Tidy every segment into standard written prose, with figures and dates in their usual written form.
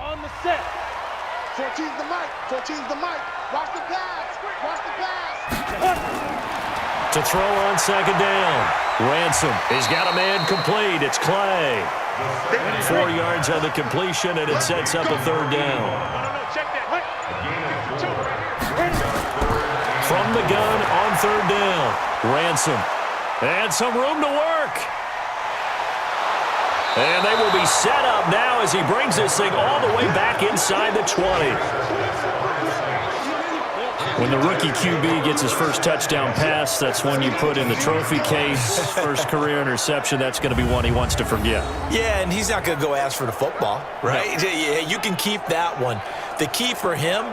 On the set. 14's the mic. 14's the mic. Watch the pass. Watch the pass. To throw on second down. Ransom. He's got a man complete. It's Clay. 4 yards on the completion, and it sets up a third down. From the gun on third down. Ransom. And some room to work. And they will be set up now as he brings this thing all the way back inside the 20. When the rookie QB gets his first touchdown pass, that's one you put in the trophy case. First career interception, that's going to be one he wants to forget. Yeah, and he's not going to go ask for the football, right? No. Yeah, you can keep that one. The key for him,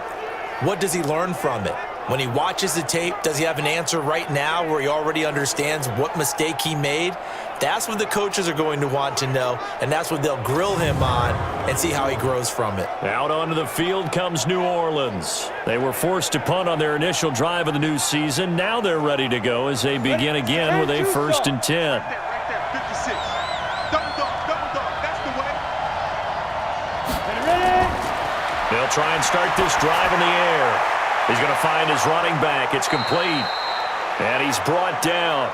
what does he learn from it? When he watches the tape, does he have an answer right now where he already understands what mistake he made? That's what the coaches are going to want to know, and that's what they'll grill him on and see how he grows from it. Out onto the field comes New Orleans. They were forced to punt on their initial drive of the new season. Now they're ready to go as they begin again with a 1st and 10. They'll try and start this drive in the air. He's going to find his running back. It's complete. And he's brought down.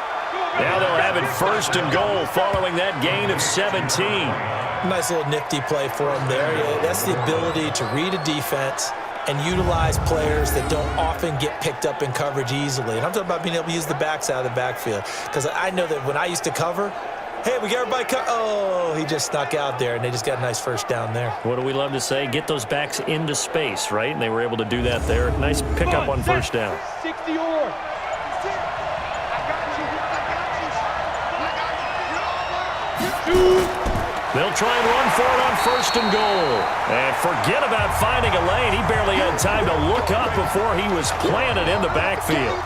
Now they'll have it 1st and goal following that gain of 17. Nice little nifty play for him there. Yeah, that's the ability to read a defense and utilize players that don't often get picked up in coverage easily. And I'm talking about being able to use the backside of the backfield. Because I know that when I used to cover, hey, we got everybody oh, he just snuck out there, and they just got a nice first down there. What do we love to say? Get those backs into space, right? And they were able to do that there. Nice pickup on first down. 60 or. They'll try and run for it on 1st and goal. And forget about finding a lane. He barely had time to look up before he was planted in the backfield.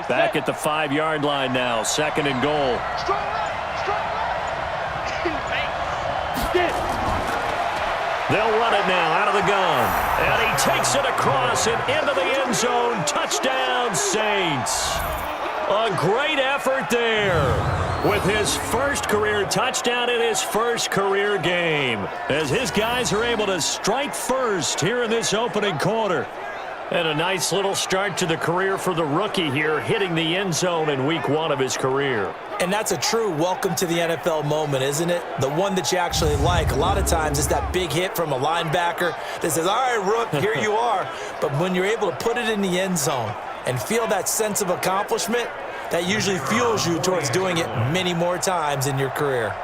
Back at the 5-yard line now. 2nd and goal. They'll run it now out of the gun. And he takes it across and into the end zone. Touchdown, Saints. A great effort there with his first career touchdown in his first career game, as his guys are able to strike first here in this opening quarter. And a nice little start to the career for the rookie here, hitting the end zone in week 1 of his career. And that's a true welcome to the NFL moment, isn't it? The one that you actually like. A lot of times it's that big hit from a linebacker that says, all right, Rook, here you are. But when you're able to put it in the end zone and feel that sense of accomplishment, that usually fuels you towards doing it many more times in your career.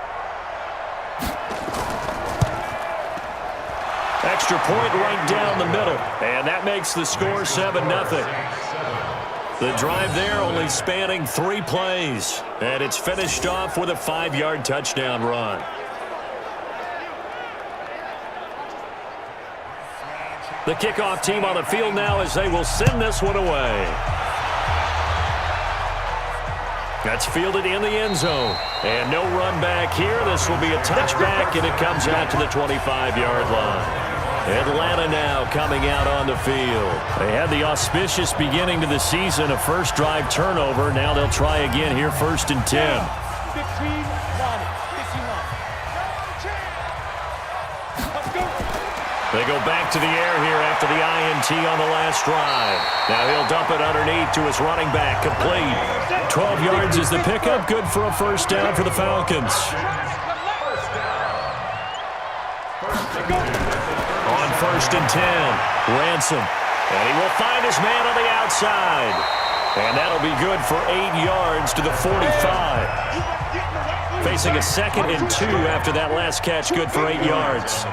Extra point right down the middle, and that makes the score 7-0. The drive there only spanning 3 plays, and it's finished off with a 5-yard touchdown run. The kickoff team on the field now as they will send this one away. That's fielded in the end zone, and no run back here. This will be a touchback, and it comes out to the 25-yard line. Atlanta now coming out on the field. They had the auspicious beginning to the season, a first drive turnover. Now they'll try again here, 1st and 10. 15-1, 51. They go back to the air here after the INT on the last drive. Now he'll dump it underneath to his running back, complete. 12 yards is the pickup, good for a first down for the Falcons. On 1st and 10, Ransom. And he will find his man on the outside. And that'll be good for 8 yards to the 45. Facing a 2nd and 2 after that last catch, good for 8 yards.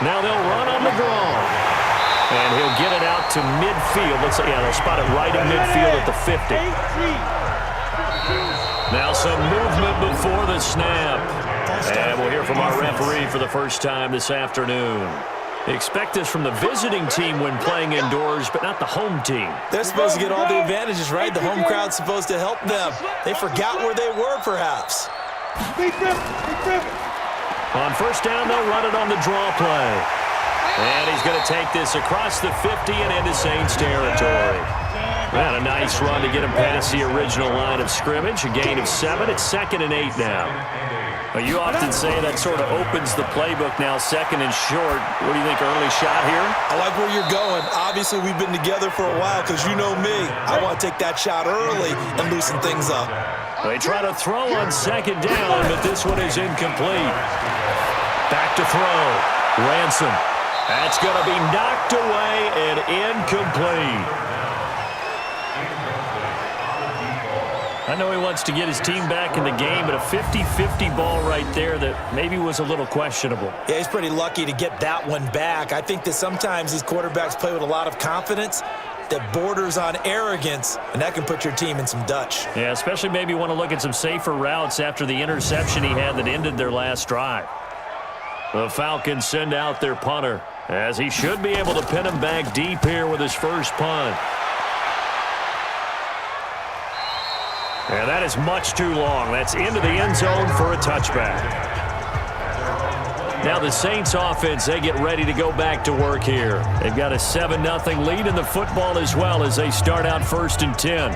Now they'll run on the draw. And he'll get it out to midfield. They'll spot it right in midfield at the 50. Now some movement before the snap. And we'll hear from our referee for the first time this afternoon. Expect this from the visiting team when playing indoors, but not the home team. They're supposed to get all the advantages, right? The home crowd's supposed to help them. They forgot where they were, perhaps. On first down, they'll run it on the draw play. And he's going to take this across the 50 and into Saints territory. And a nice run to get him past the original line of scrimmage. A gain of 7. It's 2nd and 8 now. Well, you often say that sort of opens the playbook now, 2nd and short. What do you think, early shot here? I like where you're going. Obviously, we've been together for a while because you know me. I want to take that shot early and loosen things up. They try to throw on 2nd down, but this one is incomplete. Back to throw. Ransom. That's going to be knocked away and incomplete. I know he wants to get his team back in the game, but a 50-50 ball right there that maybe was a little questionable. Yeah, he's pretty lucky to get that one back. I think that sometimes these quarterbacks play with a lot of confidence that borders on arrogance, and that can put your team in some Dutch. Yeah, especially maybe want to look at some safer routes after the interception he had that ended their last drive. The Falcons send out their punter, as he should be able to pin him back deep here with his first punt. And that is much too long. That's into the end zone for a touchback. Now the Saints offense, they get ready to go back to work here. They've got a 7-0 lead in the football as well as they start out 1st and 10.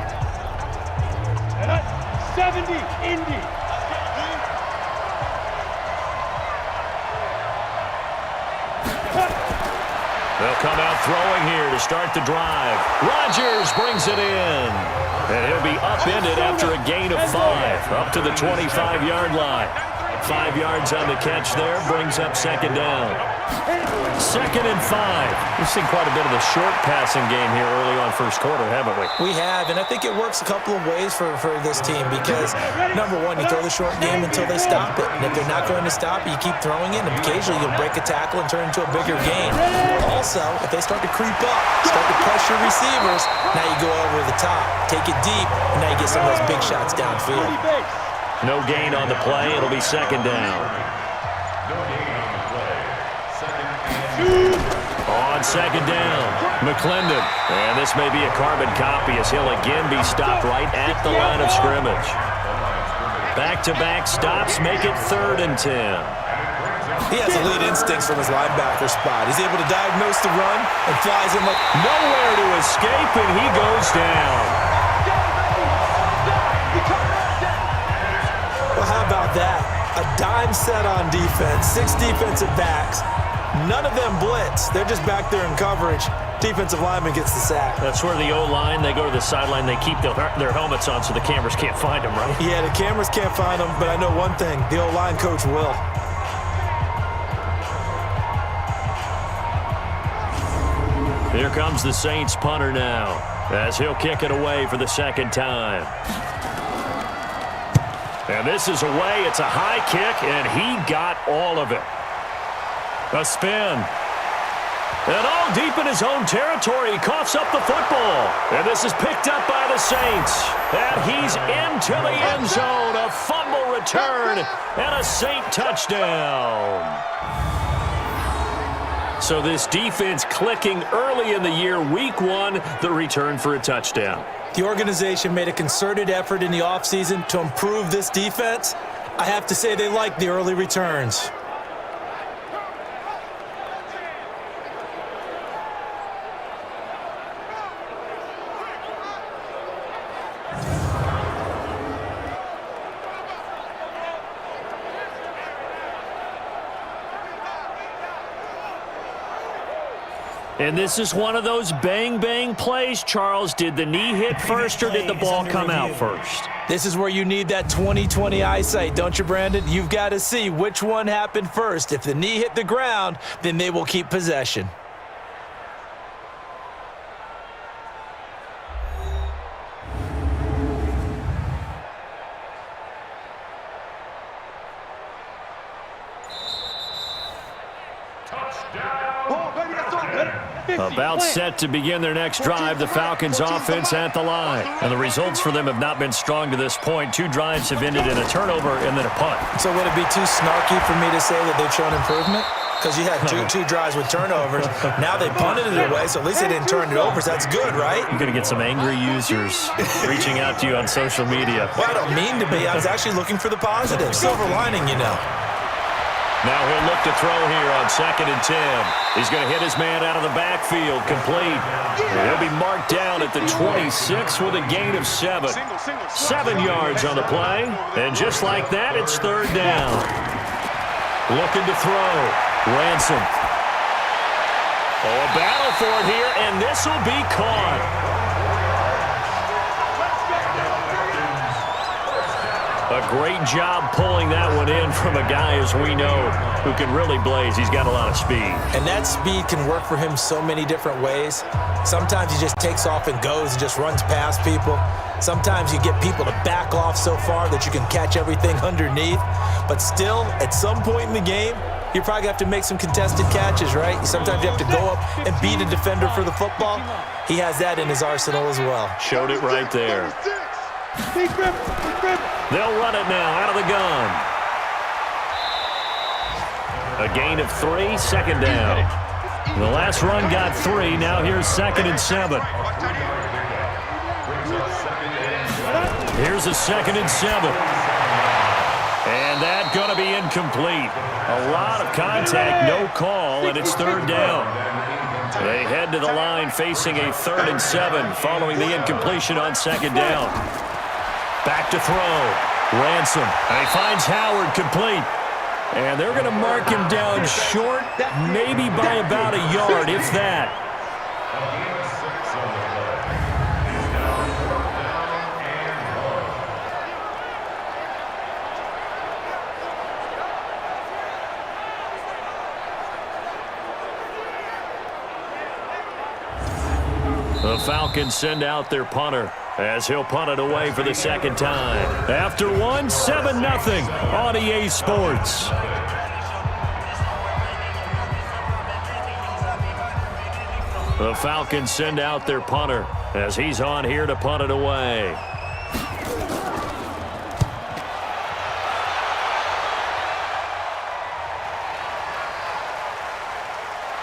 70, Indy. They'll come out throwing here to start the drive. Rodgers brings it in. And he'll be upended after a gain of 5, up to the 25-yard line. 5 yards on the catch there, brings up 2nd down. 2nd and 5. We've seen quite a bit of a short passing game here early on first quarter, haven't we? We have, and I think it works a couple of ways for this team because, number one, you throw the short game until they stop it. And if they're not going to stop it, you keep throwing it, and occasionally you'll break a tackle and turn it into a bigger game. Also, if they start to creep up, start to pressure receivers, now you go over the top, take it deep, and now you get some of those big shots downfield. No gain on the play. It'll be 2nd down. On 2nd down, McClendon. And this may be a carbon copy as he'll again be stopped right at the line of scrimmage. Back-to-back stops make it 3rd and 10. He has elite instincts from his linebacker spot. He's able to diagnose the run and flies in like nowhere to escape, and he goes down. Well, how about that? A dime set on defense, 6 defensive backs. None of them blitz. They're just back there in coverage. Defensive lineman gets the sack. That's where the O-line, they go to the sideline, they keep their helmets on so the cameras can't find them, right? Yeah, the cameras can't find them, but I know one thing. The O-line coach will. Here comes the Saints punter now, as he'll kick it away for the 2nd time. And this is away. It's a high kick, and he got all of it. A spin. And all deep in his own territory, he coughs up the football. And this is picked up by the Saints. And he's into the end zone. A fumble return and a Saint touchdown. So this defense clicking early in the year, week 1, the return for a touchdown. The organization made a concerted effort in the offseason to improve this defense. I have to say they like the early returns. And this is one of those bang-bang plays, Charles. Did the knee hit first or did the ball come out first? This is where you need that 20/20 eyesight, don't you, Brandon? You've got to see which one happened first. If the knee hit the ground, then they will keep possession. About set to begin their next drive, the Falcons offense at the line. And the results for them have not been strong to this point. 2 drives have ended in a turnover and then a punt. So would it be too snarky for me to say that they've shown improvement? Because you had two drives with turnovers. Now they punted it away, so at least they didn't turn it over, so that's good, right? You're going to get some angry users reaching out to you on social media. Well, I don't mean to be. I was actually looking for the positive. Silver lining, you know. Now he'll look to throw here on 2nd and 10. He's going to hit his man out of the backfield, complete. He'll be marked down at the 26 with a gain of 7. 7 yards on the play, and just like that, it's 3rd down. Looking to throw. Ransom. Oh, a battle for it here, and this will be caught. A great job pulling that one in from a guy, as we know, who can really blaze. He's got a lot of speed. And that speed can work for him so many different ways. Sometimes he just takes off and goes and just runs past people. Sometimes you get people to back off so far that you can catch everything underneath. But still, at some point in the game, you're probably going to have to make some contested catches, right? Sometimes you have to go up and beat a defender for the football. He has that in his arsenal as well. Showed it right there. They'll run it now out of the gun. A gain of 3, 2nd down. The last run got 3. Now here's 2nd and 7. Here's a 2nd and 7. And that's going to be incomplete. A lot of contact, no call, and it's 3rd down. They head to the line facing a 3rd and 7 following the incompletion on 2nd down. Back to throw. Ransom. And he finds Howard, complete. And they're going to mark him down short, maybe by about a yard, if that. The Falcons send out their punter as he'll punt it away for the 2nd time. After one, 7-0 on EA Sports. The Falcons send out their punter as he's on here to punt it away.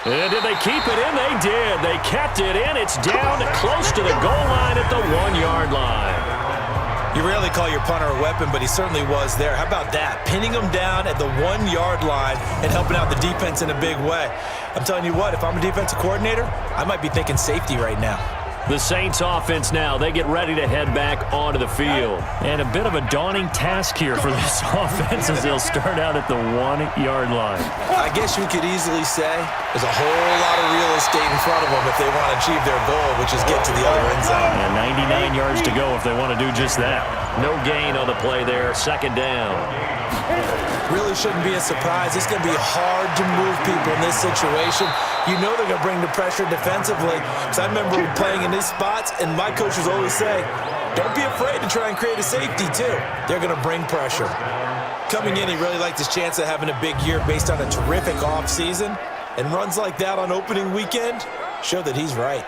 And did they keep it in? They did. They kept it in. It's down close to the goal line at the 1-yard line. You rarely call your punter a weapon, but he certainly was there. How about that? Pinning him down at the 1-yard line and helping out the defense in a big way. I'm telling you what, if I'm a defensive coordinator, I might be thinking safety right now. The Saints offense now, they get ready to head back onto the field. And a bit of a daunting task here for this offense as they'll start out at the 1-yard line. I guess you could easily say there's a whole lot of real estate in front of them if they want to achieve their goal, which is get to the other end zone. And 99 yards to go if they want to do just that. No gain on the play there, 2nd down. Really shouldn't be a surprise. It's going to be hard to move people in this situation. You know they're going to bring the pressure defensively. Because I remember playing in these spots, and my coaches always say, don't be afraid to try and create a safety, too. They're going to bring pressure. Coming in, he really liked his chance of having a big year based on a terrific offseason. And runs like that on opening weekend show that he's right.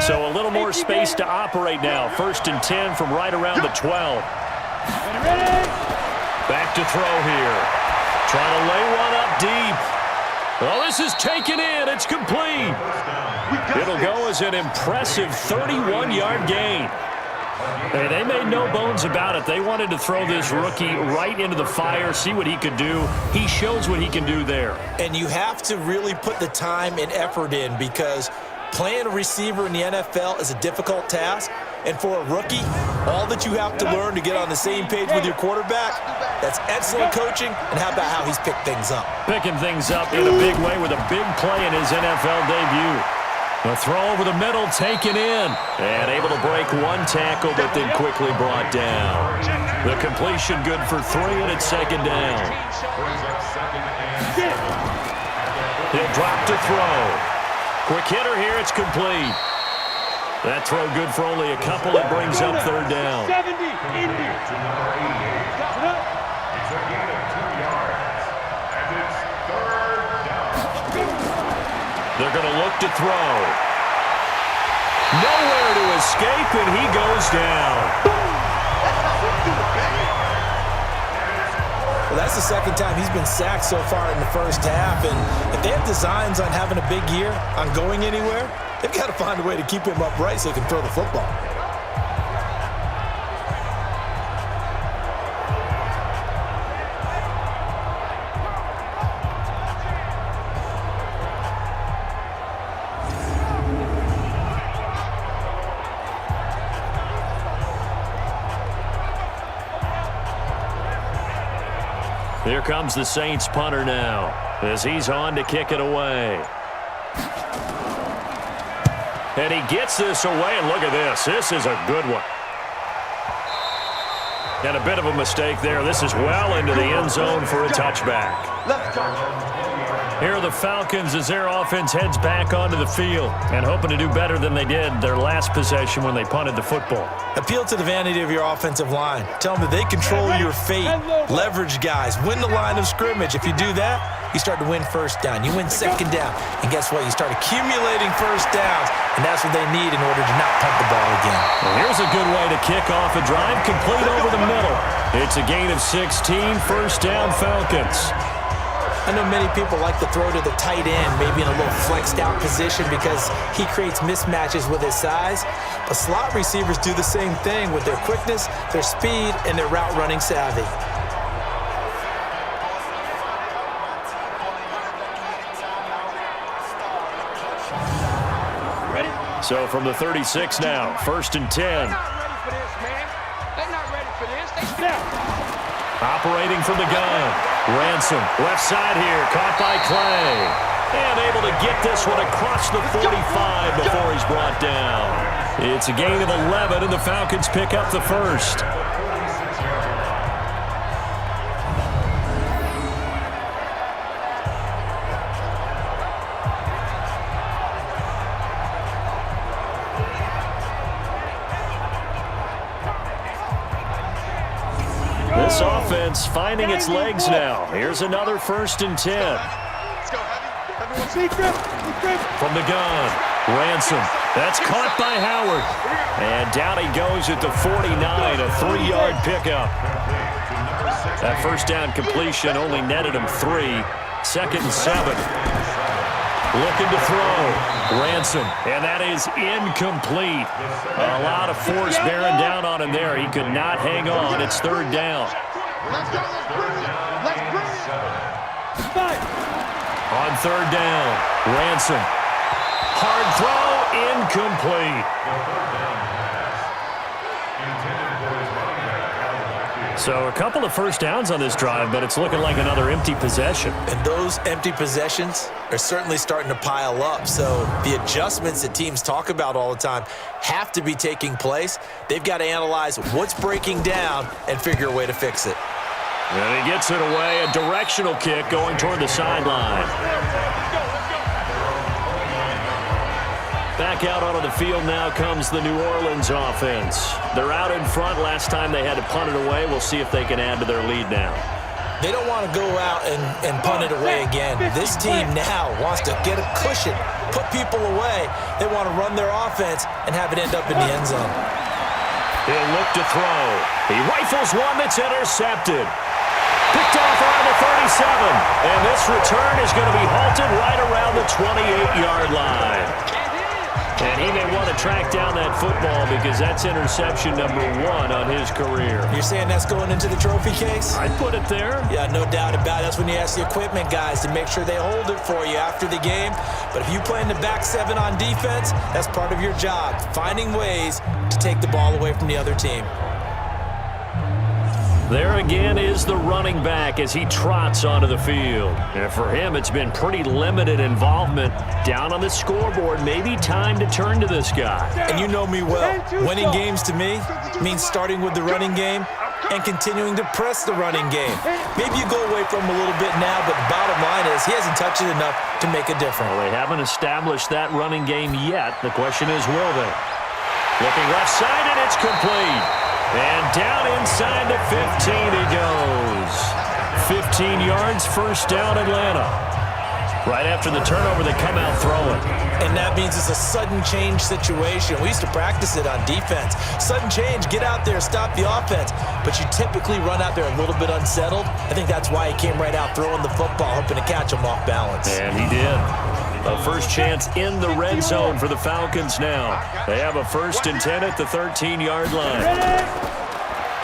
So a little more space to operate now. 1st and 10 from right around the 12. Back to throw here. Trying to lay one up deep. Well, this is taken in. It's complete. It'll go as an impressive 31-yard gain. Hey, they made no bones about it. They wanted to throw this rookie right into the fire, see what he could do. He shows what he can do there. And you have to really put the time and effort in because playing a receiver in the NFL is a difficult task. And for a rookie, all that you have to learn to get on the same page with your quarterback, that's excellent coaching. And how about how he's picked things up? Picking things up in a big way with a big play in his NFL debut. The throw over the middle, taken in. And able to break one tackle, but then quickly brought down. The completion good for 3, and it's 2nd down. He'll drop to throw. Quick hitter here, it's complete. That throw good for only a couple. It brings up 3rd down. They're going to look to throw. Nowhere to escape, and he goes down. Well, that's the 2nd time he's been sacked so far in the first half. And if they have designs on having a big year, on going anywhere, They've got to find a way to keep him upright so he can throw the football. Here comes the Saints punter now as he's on to kick it away. And he gets this away, and look at this. This is a good one. And a bit of a mistake there. This is well into the end zone for a touchback. Let's go. Here are the Falcons as their offense heads back onto the field and hoping to do better than they did their last possession when they punted the football. Appeal to the vanity of your offensive line. Tell them that they control your fate. Leverage guys. Win the line of scrimmage. If you do that, you start to win first down. You win second down. And guess what? You start accumulating first downs. And that's what they need in order to not punt the ball again. Well, here's a good way to kick off a drive complete over the middle. It's a gain of 16, first down Falcons. I know many people like to throw to the tight end, maybe in a little flexed out position because he creates mismatches with his size. But slot receivers do the same thing with their quickness, their speed, and their route running savvy. So from the 36 now, 1st and 10. They're not ready for this, man. They're not ready for this. They snap. Operating from the gun. Ransom, left side here, caught by Clay. And able to get this one across the 45 before he's brought down. It's a gain of 11, and the Falcons pick up the first. This offense finding its legs now. Here's another 1st and 10. Let's go, heavy. From the gun, Ransom. That's caught by Howard. And down he goes at the 49, a 3-yard pickup. That first down completion only netted him 3. 2nd and 7. Looking to throw. Ransom. And that is incomplete. A lot of force bearing down on him there. He could not hang on. It's 3rd down. Let's go. Let's bring it. Let's bring it. On 3rd down, Ransom. Hard throw, incomplete. So a couple of first downs on this drive, but it's looking like another empty possession. And those empty possessions are certainly starting to pile up. So the adjustments that teams talk about all the time have to be taking place. They've got to analyze what's breaking down and figure a way to fix it. And he gets it away, a directional kick going toward the sideline. Back out onto the field now comes the New Orleans offense. They're out in front. Last time they had to punt it away. We'll see if they can add to their lead now. They don't want to go out and punt it away again. This team now wants to get a cushion, put people away. They want to run their offense and have it end up in the end zone. He'll look to throw. He rifles one that's intercepted. Picked off around the 37. And this return is going to be halted right around the 28-yard line. And he may want to track down that football because that's interception number 1 on his career. You're saying that's going into the trophy case? I'd put it there. Yeah, no doubt about it. That's when you ask the equipment guys to make sure they hold it for you after the game. But if you play in the back 7 on defense, that's part of your job, finding ways to take the ball away from the other team. There again is the running back as he trots onto the field. And for him, it's been pretty limited involvement down on the scoreboard. Maybe time to turn to this guy. And you know me well. Winning games to me means starting with the running game and continuing to press the running game. Maybe you go away from him a little bit now, but the bottom line is he hasn't touched it enough to make a difference. Well, they haven't established that running game yet. The question is, will they? Looking left side, and it's complete. And down inside the 15 he goes. 15 yards, first down Atlanta. Right after the turnover, they come out throwing. And that means it's a sudden change situation. We used to practice it on defense. Sudden change, get out there, stop the offense. But you typically run out there a little bit unsettled. I think that's why he came right out throwing the football, hoping to catch him off balance. And he did. A first chance in the red zone for the Falcons now. They have a 1st and 10 at the 13-yard line.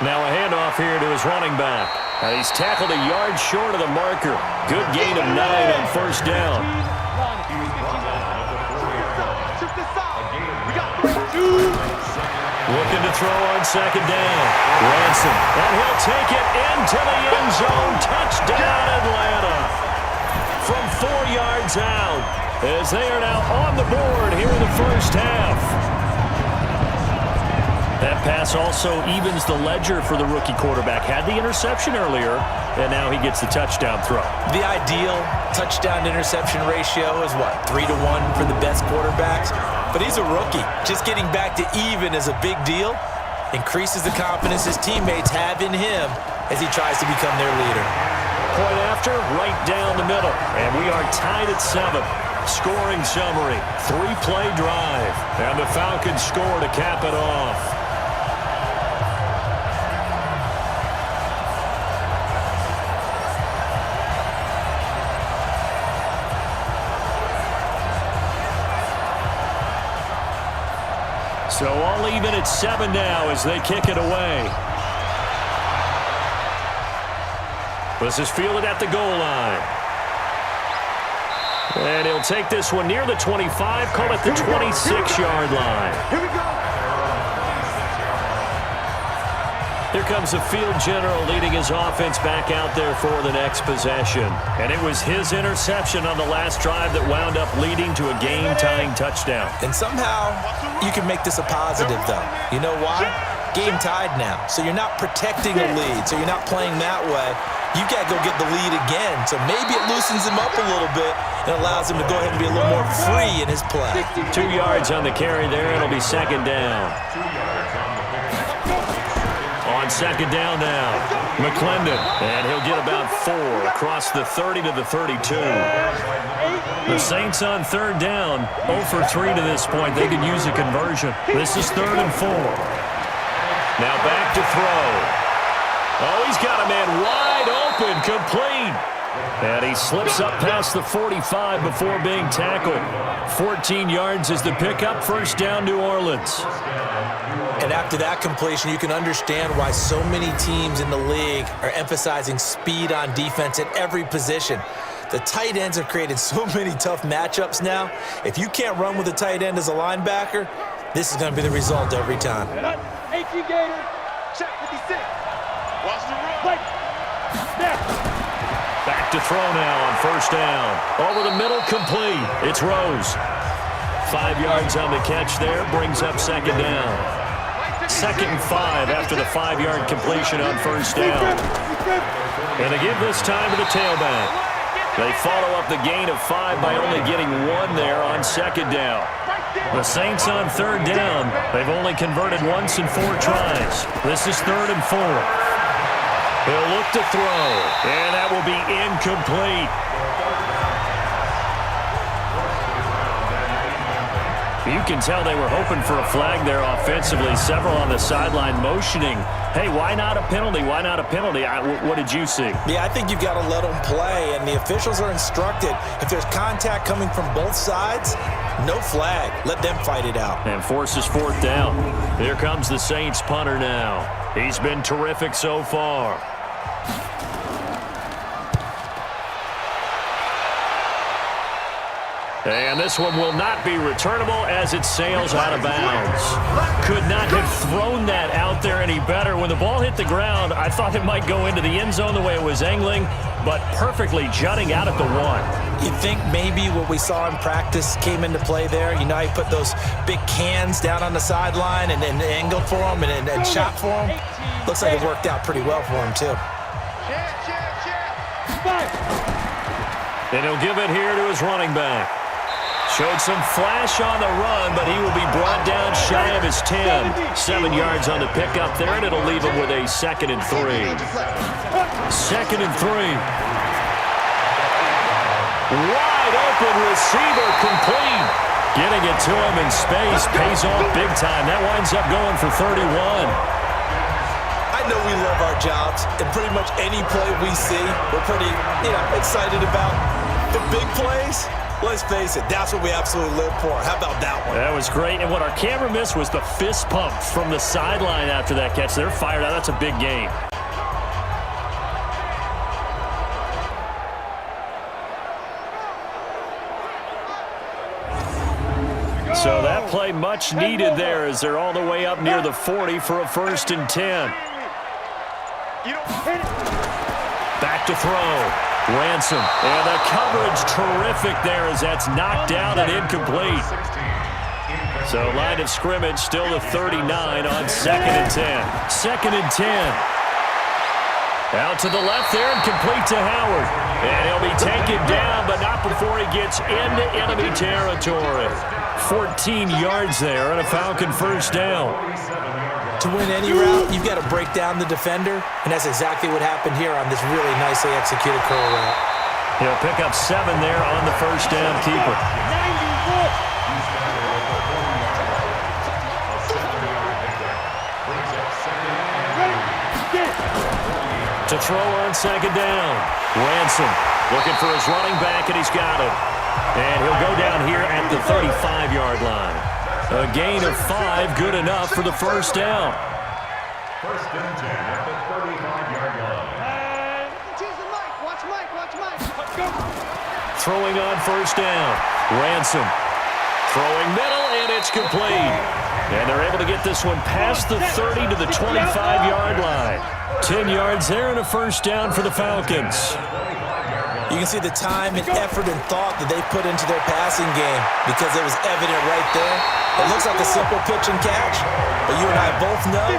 Now a handoff here to his running back. And he's tackled a yard short of the marker. Good gain of 9 on 1st down. Looking to throw on 2nd down. Ransom. And he'll take it into the end zone. Touchdown, Atlanta. From 4 yards out, as they are now on the board here in the first half. That pass also evens the ledger for the rookie quarterback. Had the interception earlier, and now he gets the touchdown throw. The ideal touchdown-interception ratio is, what, 3-to-1 for the best quarterbacks? But he's a rookie. Just getting back to even is a big deal. Increases the confidence his teammates have in him as he tries to become their leader. Point after, right down the middle. And we are tied at 7. Scoring summary, 3-play drive. And the Falcons score to cap it off. So all even at 7 now as they kick it away. This is fielded at the goal line. And he'll take this one near the 25, call it the 26-yard line. Here we go. Here comes the field general leading his offense back out there for the next possession. And it was his interception on the last drive that wound up leading to a game-tying touchdown. And somehow you can make this a positive, though. You know why? Game tied now. So you're not protecting a lead. So you're not playing that way. You got to go get the lead again. So maybe it loosens him up a little bit and allows him to go ahead and be a little more free in his play. 2 yards on the carry there. It'll be 2nd down. On 2nd down now, McClendon, and he'll get about 4 across the 30 to the 32. The Saints on 3rd down, 0 for 3 to this point. They could use a conversion. This is 3rd and 4. Now back to throw. Oh, he's got a man wide open, complete. And he slips up past the 45 before being tackled. 14 yards is the pickup, 1st down, New Orleans. And after that completion, you can understand why so many teams in the league are emphasizing speed on defense at every position. The tight ends have created so many tough matchups now. If you can't run with a tight end as a linebacker, this is going to be the result every time. 18 Gator. Check 56. Watch the run. Back to throw now on 1st down. Over the middle, complete. It's Rose. 5 yards on the catch there, brings up 2nd down. 2nd and 5 after the 5-yard completion on 1st down. And they give this time to the tailback. They follow up the gain of 5 by only getting 1 there on 2nd down. The Saints on 3rd down. They've only converted once in 4 tries. This is 3rd and 4. He'll look to throw, and that will be incomplete. You can tell they were hoping for a flag there offensively. Several on the sideline motioning, hey, why not a penalty? Why not a penalty? What did you see? Yeah, I think you've got to let them play, and the officials are instructed. If there's contact coming from both sides, no flag. Let them fight it out. And forces 4th down. Here comes the Saints punter now. He's been terrific so far. And this one will not be returnable as it sails out of bounds. Could not have thrown that out there any better. When the ball hit the ground, I thought it might go into the end zone the way it was angling, but perfectly jutting out at the 1. You think maybe what we saw in practice came into play there? You know, he put those big cans down on the sideline and angled for him and shot for him. Looks like it worked out pretty well for him, too. And he'll give it here to his running back. Showed some flash on the run, but he will be brought down shy of his 10. 7 yards on the pickup there, and it'll leave him with a 2nd and 3. 2nd and 3. Wide open receiver, complete. Getting it to him in space pays off big time. That winds up going for 31. I know we love our jobs, and pretty much any play we see, we're pretty, excited about. The big plays, Let's face it, that's what we absolutely live for. How about that one? That was great. And what our camera missed was the fist pump from the sideline after that catch. They're fired out. That's a big game. So that play much needed there as they're all the way up near the 40 for a 1st and 10. Back to throw. Ransom. And the coverage terrific there as that's knocked down and incomplete. So line of scrimmage still the 39 on 2nd and 10. 2nd and 10. Out to the left there and complete to Howard. And he'll be taken down, but not before he gets into enemy territory. 14 yards there and a Falcon 1st down. To win any route, you've got to break down the defender, and that's exactly what happened here on this really nicely executed curl route. He'll pick up 7 there on the 1st down keeper. To throw on 2nd down. Ransom looking for his running back, and he's got him. And he'll go down here at the 35-yard line. A gain of 5, good enough for the 1st down. 1st and 10 at the 35-yard line. Watch Mike. Go. Throwing on 1st down. Ransom. Throwing middle, and it's complete. And they're able to get this one past the 30 to the 25-yard line. 10 yards there and a 1st down for the Falcons. You can see the time and effort and thought that they put into their passing game because it was evident right there. It looks like a simple pitch and catch, but you and I both know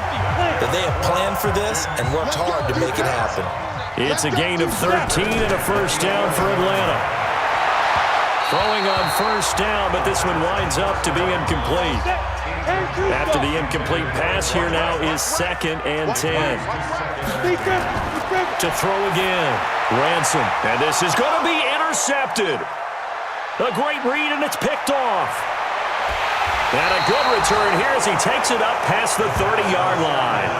that they have planned for this and worked hard to make it happen. It's a gain of 13 and a 1st down for Atlanta. Throwing on 1st down, but this one winds up to be incomplete. After the incomplete pass, here now is 2nd and 10. To throw again. Ransom. And this is going to be intercepted. A great read, and it's picked off. And a good return here as he takes it up past the 30-yard line.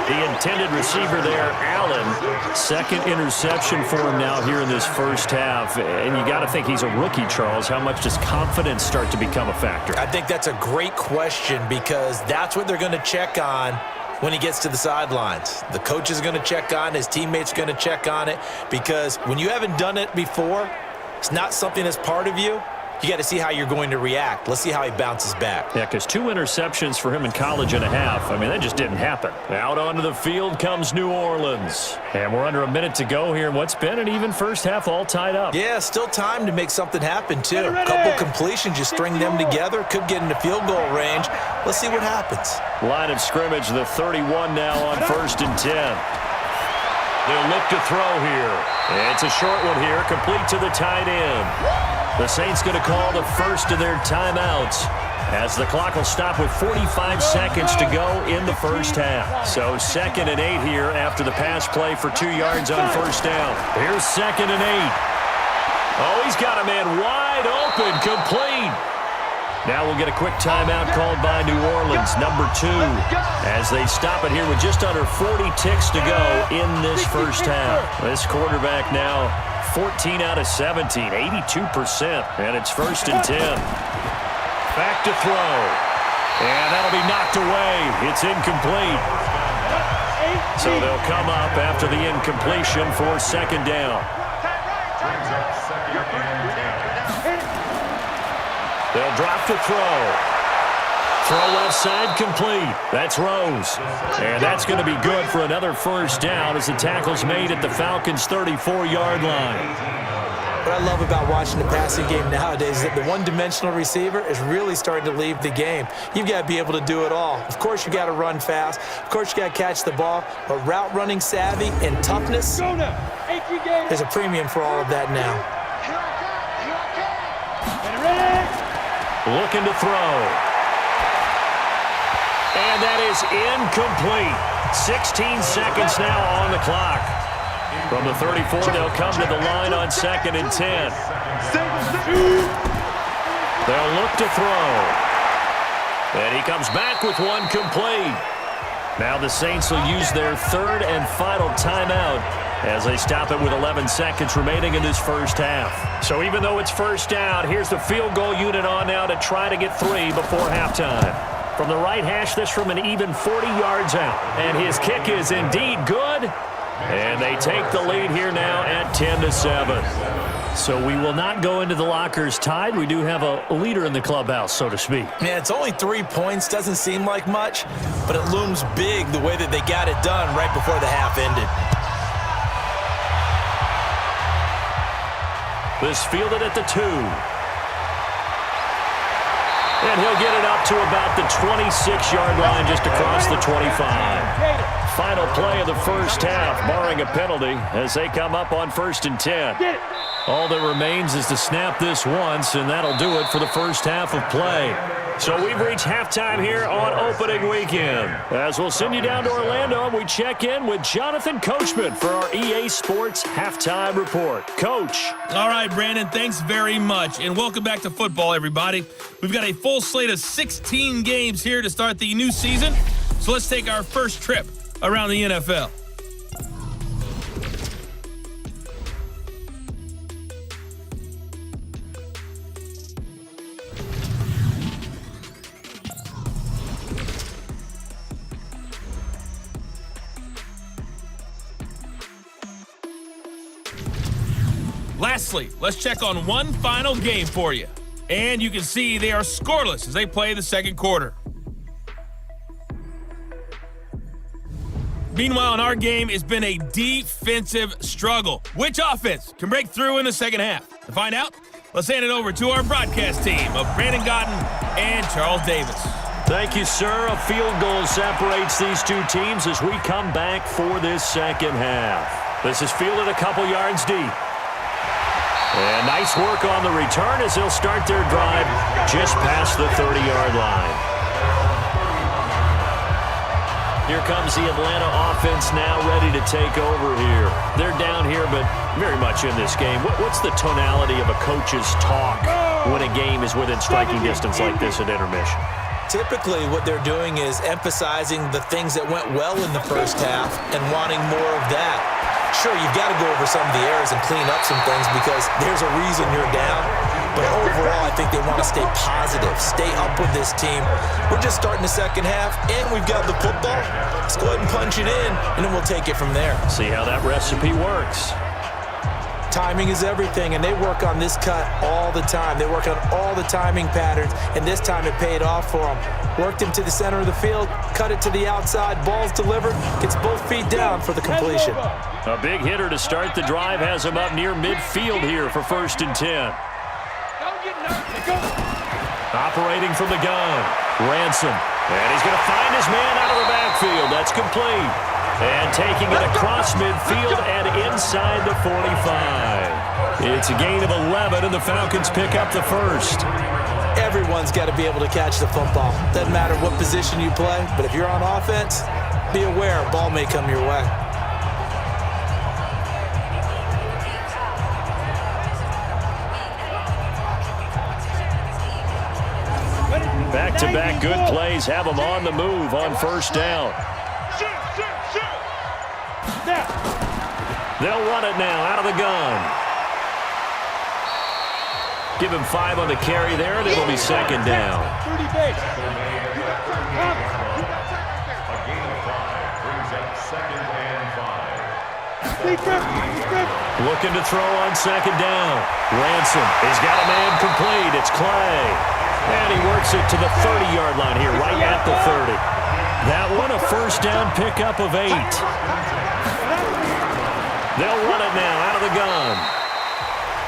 The intended receiver there, Allen. 2nd interception for him now here in this 1st half. And you got to think he's a rookie, Charles. How much does confidence start to become a factor? I think that's a great question because that's what they're going to check on when he gets to the sidelines. The coach is going to check on it. His teammates are going to check on it because when you haven't done it before, it's not something that's part of you. You got to see how you're going to react. Let's see how he bounces back. Yeah, because 2 interceptions for him in college and a half. I mean, that just didn't happen. Out onto the field comes New Orleans. And we're under a minute to go here in what's been an even 1st half all tied up. Yeah, still time to make something happen, too. A couple completions, you string them together, could get into field goal range. Let's see what happens. Line of scrimmage, the 31 now on 1st and 10. They'll look to throw here. It's a short one here, complete to the tight end. The Saints going to call the first of their timeouts as the clock will stop with 45 seconds to go in the 1st half. So 2nd and 8 here after the pass play for 2 yards on 1st down. Here's 2nd and 8. Oh, he's got a man wide open, complete. Now we'll get a quick timeout called by New Orleans, number 2, as they stop it here with just under 40 ticks to go in this 1st half. This quarterback now 14 out of 17, 82%, and it's 1st and 10. Back to throw, and that'll be knocked away. It's incomplete. So they'll come up after the incompletion for 2nd down. They'll drop to throw. Throw left side complete. That's Rose. And that's going to be good for another 1st down as the tackle's made at the Falcons' 34-yard line. What I love about watching the passing game nowadays is that the one-dimensional receiver is really starting to leave the game. You've got to be able to do it all. Of course, you got to run fast. Of course, you got to catch the ball. But route running savvy and toughness, there's a premium for all of that now. Looking to throw. And that is incomplete. 16 seconds now on the clock. From the 34, they'll come to the line on 2nd and 10. They'll look to throw. And he comes back with one complete. Now the Saints will use their 3rd and final timeout as they stop it with 11 seconds remaining in this first half. So even though it's first down, here's the field goal unit on now to try to get 3 before halftime. From the right hash, this from an even 40 yards out. And his kick is indeed good. And they take the lead here now at 10-7. So we will not go into the lockers tied. We do have a leader in the clubhouse, so to speak. Yeah, it's only 3 points. Doesn't seem like much, but it looms big the way that they got it done right before the half ended. This fielded at the 2. And he'll get it up to about the 26-yard line, just across the 25. Final play of the first half, barring a penalty, as they come up on 1st and 10. All that remains is to snap this once, and that'll do it for the first half of play. So we've reached halftime here on opening weekend. As we'll send you down to Orlando, we check in with Jonathan Coachman for our EA Sports Halftime Report. Coach. All right, Brandon, thanks very much. And welcome back to football, everybody. We've got a full slate of 16 games here to start the new season. So let's take our first trip around the NFL. Lastly, let's check on one final game for you. And you can see they are scoreless as they play the second quarter. Meanwhile, in our game, it's been a defensive struggle. Which offense can break through in the second half? To find out, let's hand it over to our broadcast team of Brandon Godden and Charles Davis. Thank you, sir. A field goal separates these two teams as we come back for this second half. This is fielded a couple yards deep. And nice work on the return as they'll start their drive just past the 30-yard line. Here comes the Atlanta offense now ready to take over here. They're down here, but very much in this game. What's the tonality of a coach's talk when a game is within striking distance like this at intermission? Typically, what they're doing is emphasizing the things that went well in the first half and wanting more of that. Sure, you've got to go over some of the errors and clean up some things because there's a reason you're down. But overall, I think they want to stay positive, stay up with this team. We're just starting the second half, and we've got the football. Let's go ahead and punch it in, and then we'll take it from there. See how that recipe works. Timing is everything, and they work on this cut all the time. They work on all the timing patterns, and this time it paid off for them. Worked him to the center of the field, cut it to the outside, ball's delivered, gets both feet down for the completion. A big hitter to start the drive has him up near midfield here for 1st and 10. Operating from the gun, Ransom. And he's going to find his man out of the backfield. That's complete. And taking it across midfield and inside the 45. It's a gain of 11, and the Falcons pick up the first. Everyone's got to be able to catch the football. Doesn't matter what position you play, but if you're on offense, be aware a ball may come your way. Back-to-back good plays have them on the move on 1st down. They'll run it now out of the gun. Give him 5 on the carry there, and it'll be 2nd down. Looking to throw on 2nd down. Ransom. He's got a man complete. It's Clay. And he works it to the 30-yard line here, right at the 30. That one a 1st down pickup of 8. They'll run it now out of the gun.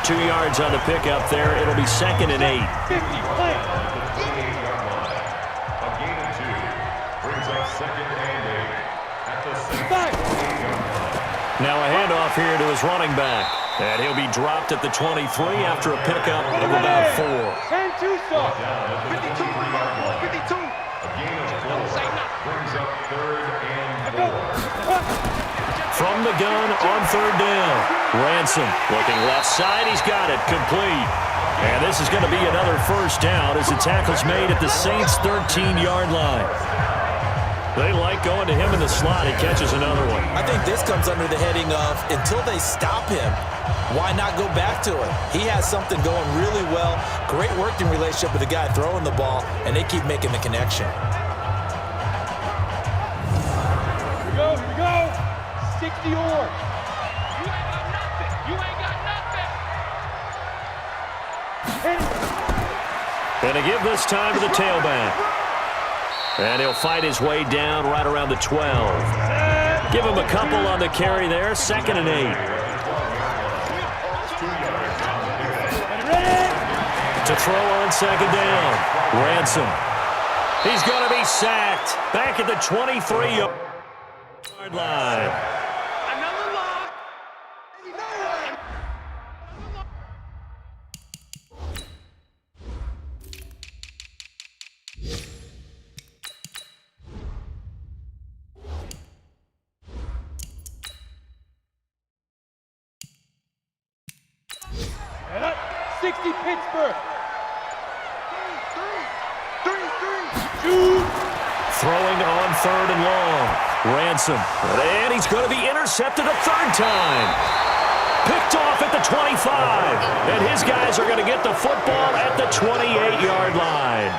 2 yards on the pickup there. It'll be 2nd and 8. A gain of 2 brings up 2nd and 8 at the 6. Now a handoff here to his running back. And he'll be dropped at the 23 after a pickup of about 4. 10-2 stop. 52. A gain of 4 brings up 3rd and 4. From the gun on 3rd down. Ransom looking left side. He's got it complete. And this is going to be another 1st down as the tackle's made at the Saints' 13-yard line. They like going to him in the slot. He catches another one. I think this comes under the heading of until they stop him, why not go back to it? He has something going really well. Great working relationship with the guy throwing the ball, and they keep making the connection. Here we go. 60 or. You ain't got nothing. Going to give this time to the tailback. And he'll fight his way down right around the 12. Give him a couple on the carry there. 2nd and 8. To throw on 2nd down. Ransom. He's going to be sacked. Back at the 23-yard line. Pittsburgh. Throwing on 3rd and long. Ransom. And he's going to be intercepted a 3rd time. Picked off at the 25. And his guys are going to get the football at the 28-yard line.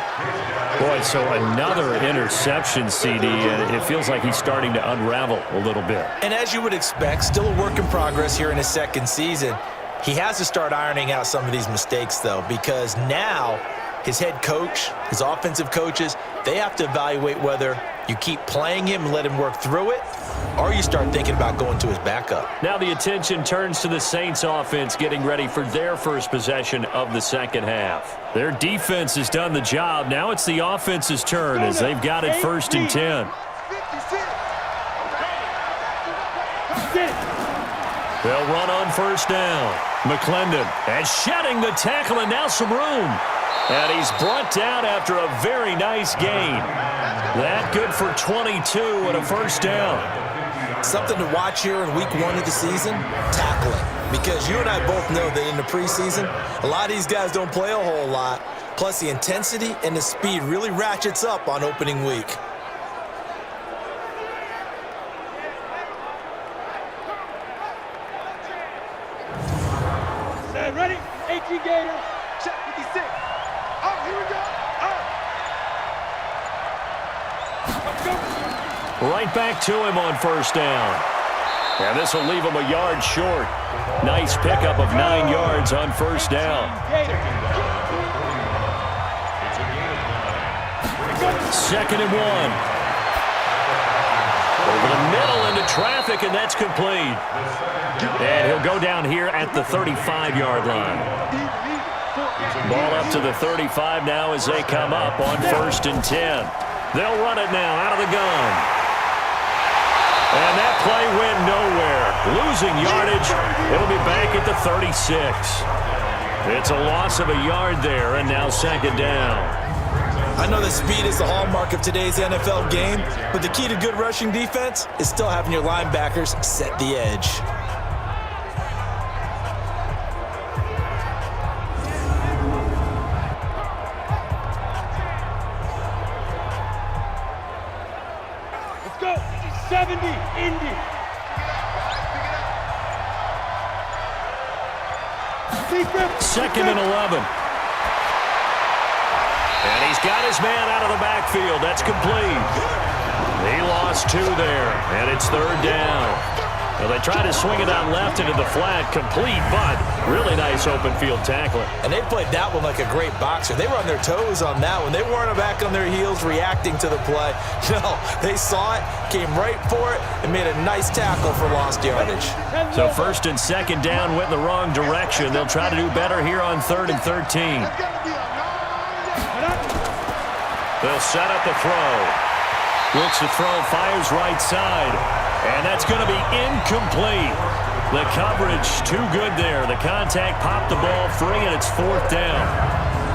Boy, so another interception, CD, and it feels like he's starting to unravel a little bit. And as you would expect, still a work in progress here in his 2nd season. He has to start ironing out some of these mistakes, though, because now his head coach, his offensive coaches, they have to evaluate whether you keep playing him and let him work through it, or you start thinking about going to his backup. Now the attention turns to the Saints offense getting ready for their first possession of the 2nd half. Their defense has done the job. Now it's the offense's turn as they've got it 1st and 10. They'll run on 1st down. McClendon and shedding the tackle and now some room. And he's brought down after a very nice gain. That good for 22 and a 1st down. Something to watch here in week 1 of the season, tackling. Because you and I both know that in the preseason, a lot of these guys don't play a whole lot. Plus the intensity and the speed really ratchets up on opening week. Ready? 18 Gator. Check 56. Oh, here we go. Oh. Right back to him on 1st down. And this will leave him a yard short. Nice pickup of 9 yards on 1st down. 2nd and 1. Over the middle into traffic, and that's complete. And he'll go down here at the 35-yard line. Ball up to the 35 now as they come up on 1st and 10. They'll run it now out of the gun. And that play went nowhere. Losing yardage. It'll be back at the 36. It's a loss of a yard there, and now 2nd down. I know that speed is the hallmark of today's NFL game, but the key to good rushing defense is still having your linebackers set the edge. Let's go. 70, Indy. Second and 11. And he's got his man out of the backfield. That's complete. He lost 2 there, and it's 3rd down. Well, they try to swing it out left into the flat, complete, but really nice open field tackling. And they played that one like a great boxer. They were on their toes on that one. They weren't back on their heels reacting to the play. No, they saw it, came right for it, and made a nice tackle for lost yardage. So 1st and 2nd down went in the wrong direction. They'll try to do better here on 3rd and 13. They'll set up the throw. Looks to throw, fires right side. And that's going to be incomplete. The coverage too good there. The contact popped the ball free, and it's 4th down.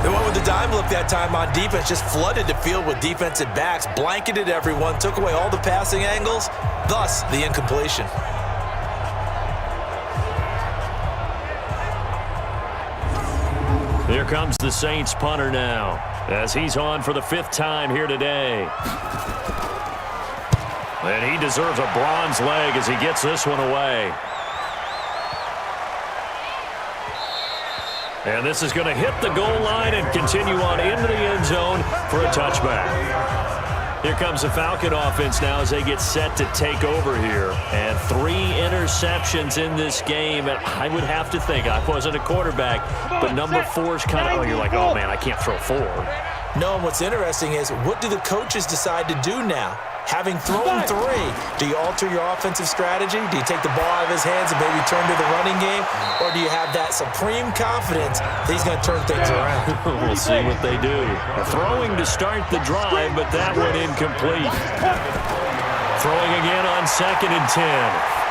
They went with the dime look that time on defense, just flooded the field with defensive backs, blanketed everyone, took away all the passing angles, thus the incompletion. Here comes the Saints punter now, as he's on for the 5th time here today. And he deserves a bronze leg as he gets this one away. And this is going to hit the goal line and continue on into the end zone for a touchback. Here comes the Falcon offense now as they get set to take over here. And 3 interceptions in this game. And I would have to think, I wasn't a quarterback, but number 4 is kind of, you're like, oh, man, I can't throw 4. No, and what's interesting is, what do the coaches decide to do now? Having thrown 3, do you alter your offensive strategy? Do you take the ball out of his hands and maybe turn to the running game? Or do you have that supreme confidence that he's going to turn things around? We'll see what they do. Throwing to start the drive, but that one incomplete. Throwing again on 2nd and 10.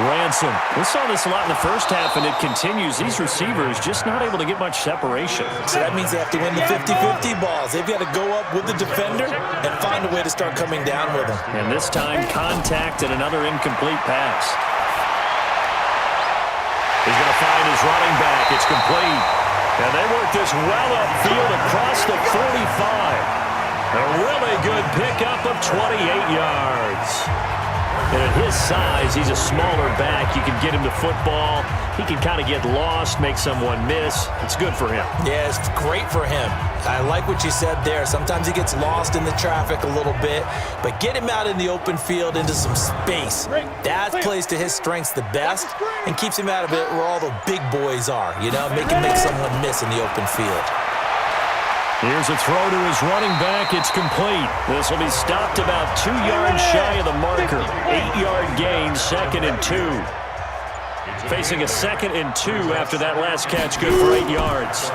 Ransom. We saw this a lot in the first half, and it continues. These receivers just not able to get much separation. So that means they have to win the 50-50 balls. They've got to go up with the defender and find a way to start coming down with them. And this time, contact and another incomplete pass. He's going to find his running back. It's complete. And they work this well upfield across the 45. A really good pickup of 28 yards. And at his size, he's a smaller back. You can get him to football. He can kind of get lost, make someone miss. It's good for him. Yeah, it's great for him. I like what you said there. Sometimes he gets lost in the traffic a little bit, but get him out in the open field into some space. That plays to his strengths the best and keeps him out of it where all the big boys are, you know, make someone miss in the open field. Here's a throw to his running back. It's complete. This will be stopped about 2 yards shy of the marker. 8-yard gain, 2nd and 2. Facing a 2nd and 2 after that last catch, good for 8 yards.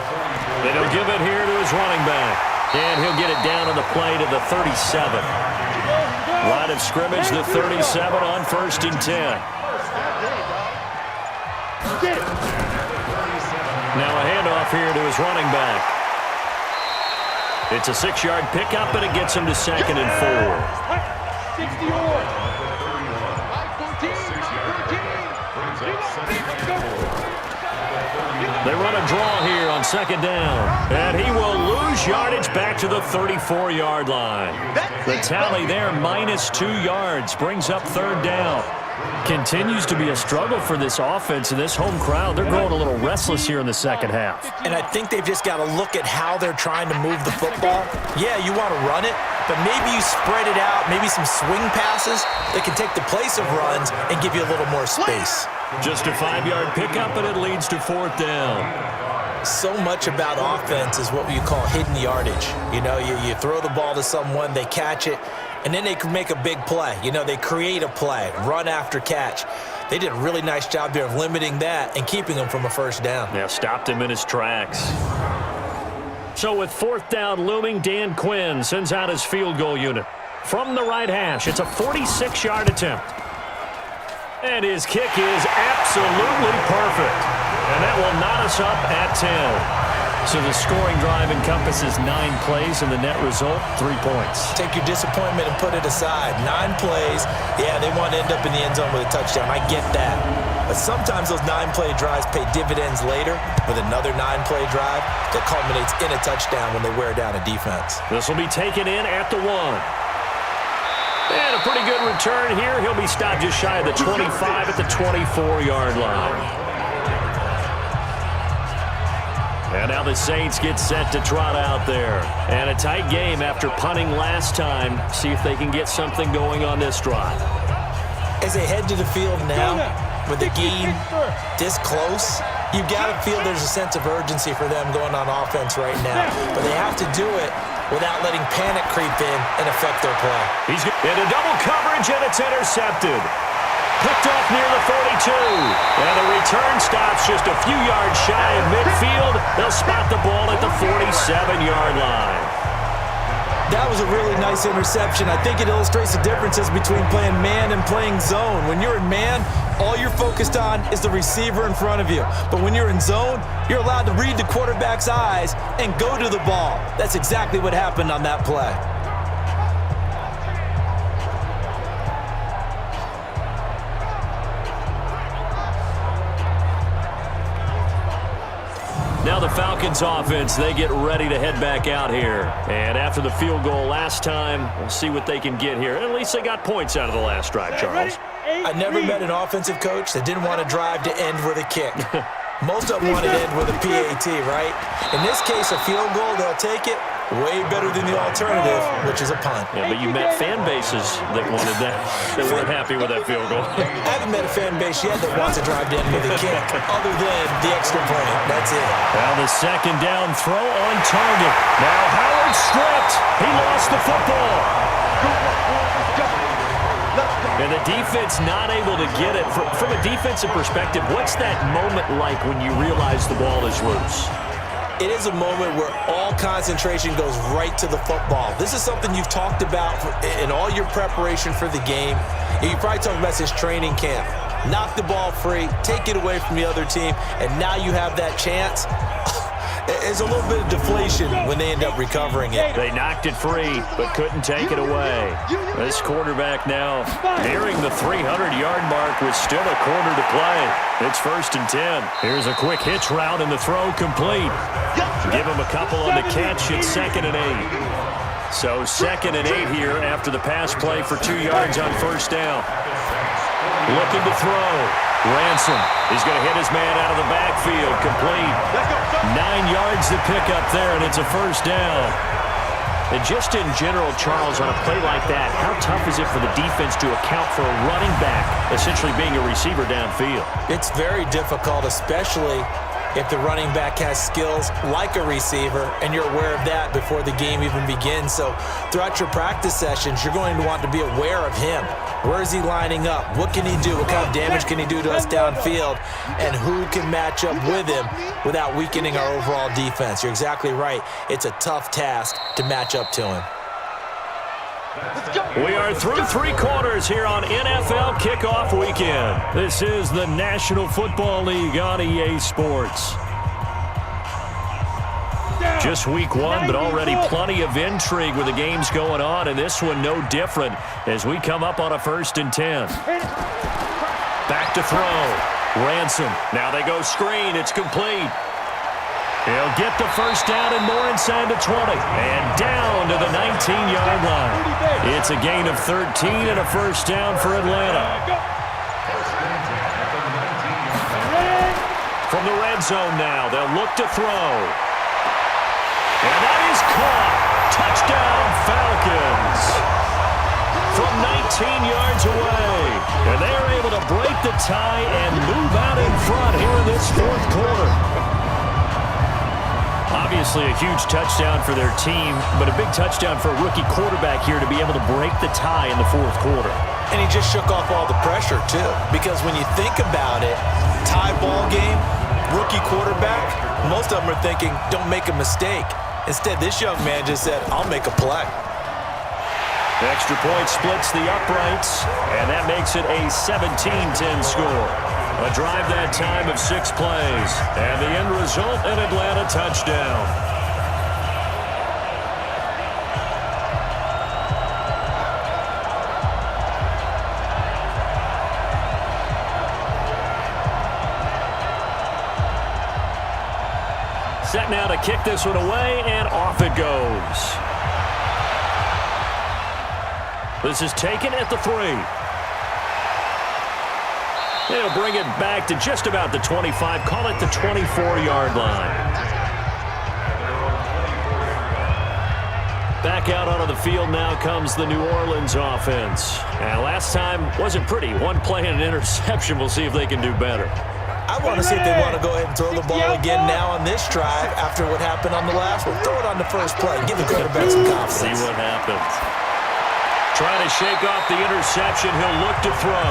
Then he'll give it here to his running back. And he'll get it down on the play to the 37. Line of scrimmage, the 37 on 1st and 10. Now a handoff here to his running back. It's a 6-yard pickup, and it gets him to 2nd and 4. They run a draw here on 2nd down, and he will lose yardage back to the 34-yard line. The tally there, -2 yards, brings up 3rd down. Continues to be a struggle for this offense and this home crowd. They're growing a little restless here in the second half. And I think they've just got to look at how they're trying to move the football. Yeah, you want to run it, but maybe you spread it out, maybe some swing passes that can take the place of runs and give you a little more space. Just a 5-yard pickup, and it leads to 4th down. So much about offense is what you call hidden yardage. You know, you throw the ball to someone, they catch it, and then they can make a big play. You know, they create a play, run after catch. They did a really nice job there of limiting that and keeping him from a 1st down. Yeah, stopped him in his tracks. So with 4th down looming, Dan Quinn sends out his field goal unit. From the right hash, it's a 46-yard attempt. And his kick is absolutely perfect. And that will knot us up at 10. So the scoring drive encompasses 9 plays, and the net result, 3 points. Take your disappointment and put it aside. 9 plays, yeah, they want to end up in the end zone with a touchdown. I get that. But sometimes those 9-play drives pay dividends later with another 9-play drive that culminates in a touchdown when they wear down a defense. This will be taken in at the 1. And a pretty good return here. He'll be stopped just shy of the 25 at the 24-yard line. And now the Saints get set to trot out there. And a tight game after punting last time. See if they can get something going on this drive. As they head to the field now, with the game this close, you've got to feel there's a sense of urgency for them going on offense right now. But they have to do it without letting panic creep in and affect their play. He's into double coverage, and it's intercepted. Picked off near the 42. And the return stops just a few yards shy of midfield. They'll spot the ball at the 47-yard line. That was a really nice interception. I think it illustrates the differences between playing man and playing zone. When you're in man, all you're focused on is the receiver in front of you. But when you're in zone, you're allowed to read the quarterback's eyes and go to the ball. That's exactly what happened on that play. Now the Falcons offense, they get ready to head back out here. And after the field goal last time, we'll see what they can get here. At least they got points out of the last drive, Charles. I never met an offensive coach that didn't want to drive to end with a kick. Most of them want to end with a PAT, right? In this case, a field goal, they'll take it. Way better than the alternative, which is a punt. Yeah, but you met fan bases that wanted that, that weren't happy with that field goal. I haven't met a fan base yet that wants to drive to end with a kick, other than the extra point. That's it. Now the second down throw on target. Now Howard stripped. He lost the football. And the defense not able to get it. From a defensive perspective, what's that moment like when you realize the ball is loose? It is a moment where all concentration goes right to the football. This is something you've talked about in all your preparation for the game. You probably talked about since training camp. Knock the ball free, take it away from the other team, and now you have that chance. There's a little bit of deflation when they end up recovering it. They knocked it free, but couldn't take it away. This quarterback now nearing the 300-yard mark with still a quarter to play. It's 1st and 10. Here's a quick hitch route, and the throw complete. Give him a couple on the catch. It's 2nd and 8. So 2nd and 8 here after the pass play for 2 yards on 1st down. Looking to throw. Ransom is going to hit his man out of the backfield. Complete. 9 yards to pick up there, and it's a 1st down. And just in general, Charles, on a play like that, how tough is it for the defense to account for a running back essentially being a receiver downfield? It's very difficult, especially if the running back has skills like a receiver, and you're aware of that before the game even begins. So throughout your practice sessions, you're going to want to be aware of him. Where is he lining up? What can he do? What kind of damage can he do to us downfield? And who can match up with him without weakening our overall defense? You're exactly right. It's a tough task to match up to him. We are through 3 quarters here on NFL Kickoff Weekend. This is the National Football League on EA Sports. Just week 1, but already plenty of intrigue with the games going on, and this one no different as we come up on a 1st and 10. Back to throw. Ransom. Now they go screen. It's complete. He'll get the 1st down and more inside the 20. And down to the 19-yard line. It's a gain of 13 and a 1st down for Atlanta. From the red zone now, they'll look to throw. And that is caught. Touchdown, Falcons. From 19 yards away. And they're able to break the tie and move out in front here in this 4th quarter. Obviously a huge touchdown for their team, but a big touchdown for a rookie quarterback here to be able to break the tie in the 4th quarter. And he just shook off all the pressure, too. Because when you think about it, tie ball game, rookie quarterback, most of them are thinking, don't make a mistake. Instead, this young man just said, I'll make a play. The extra point splits the uprights, and that makes it a 17-10 score. A drive that time of 6 plays, and the end result, an Atlanta touchdown. Set now to kick this one away, and off it goes. This is taken at the 3. They'll bring it back to just about the 25, call it the 24-yard line. Back out onto the field now comes the New Orleans offense. And last time wasn't pretty. 1 play and an interception. We'll see if they can do better. I want to see if they want to go ahead and throw the ball again now on this drive after what happened on the last one. Throw it on the first play. Give the quarterback some confidence. See what happens. Trying to shake off the interception. He'll look to throw.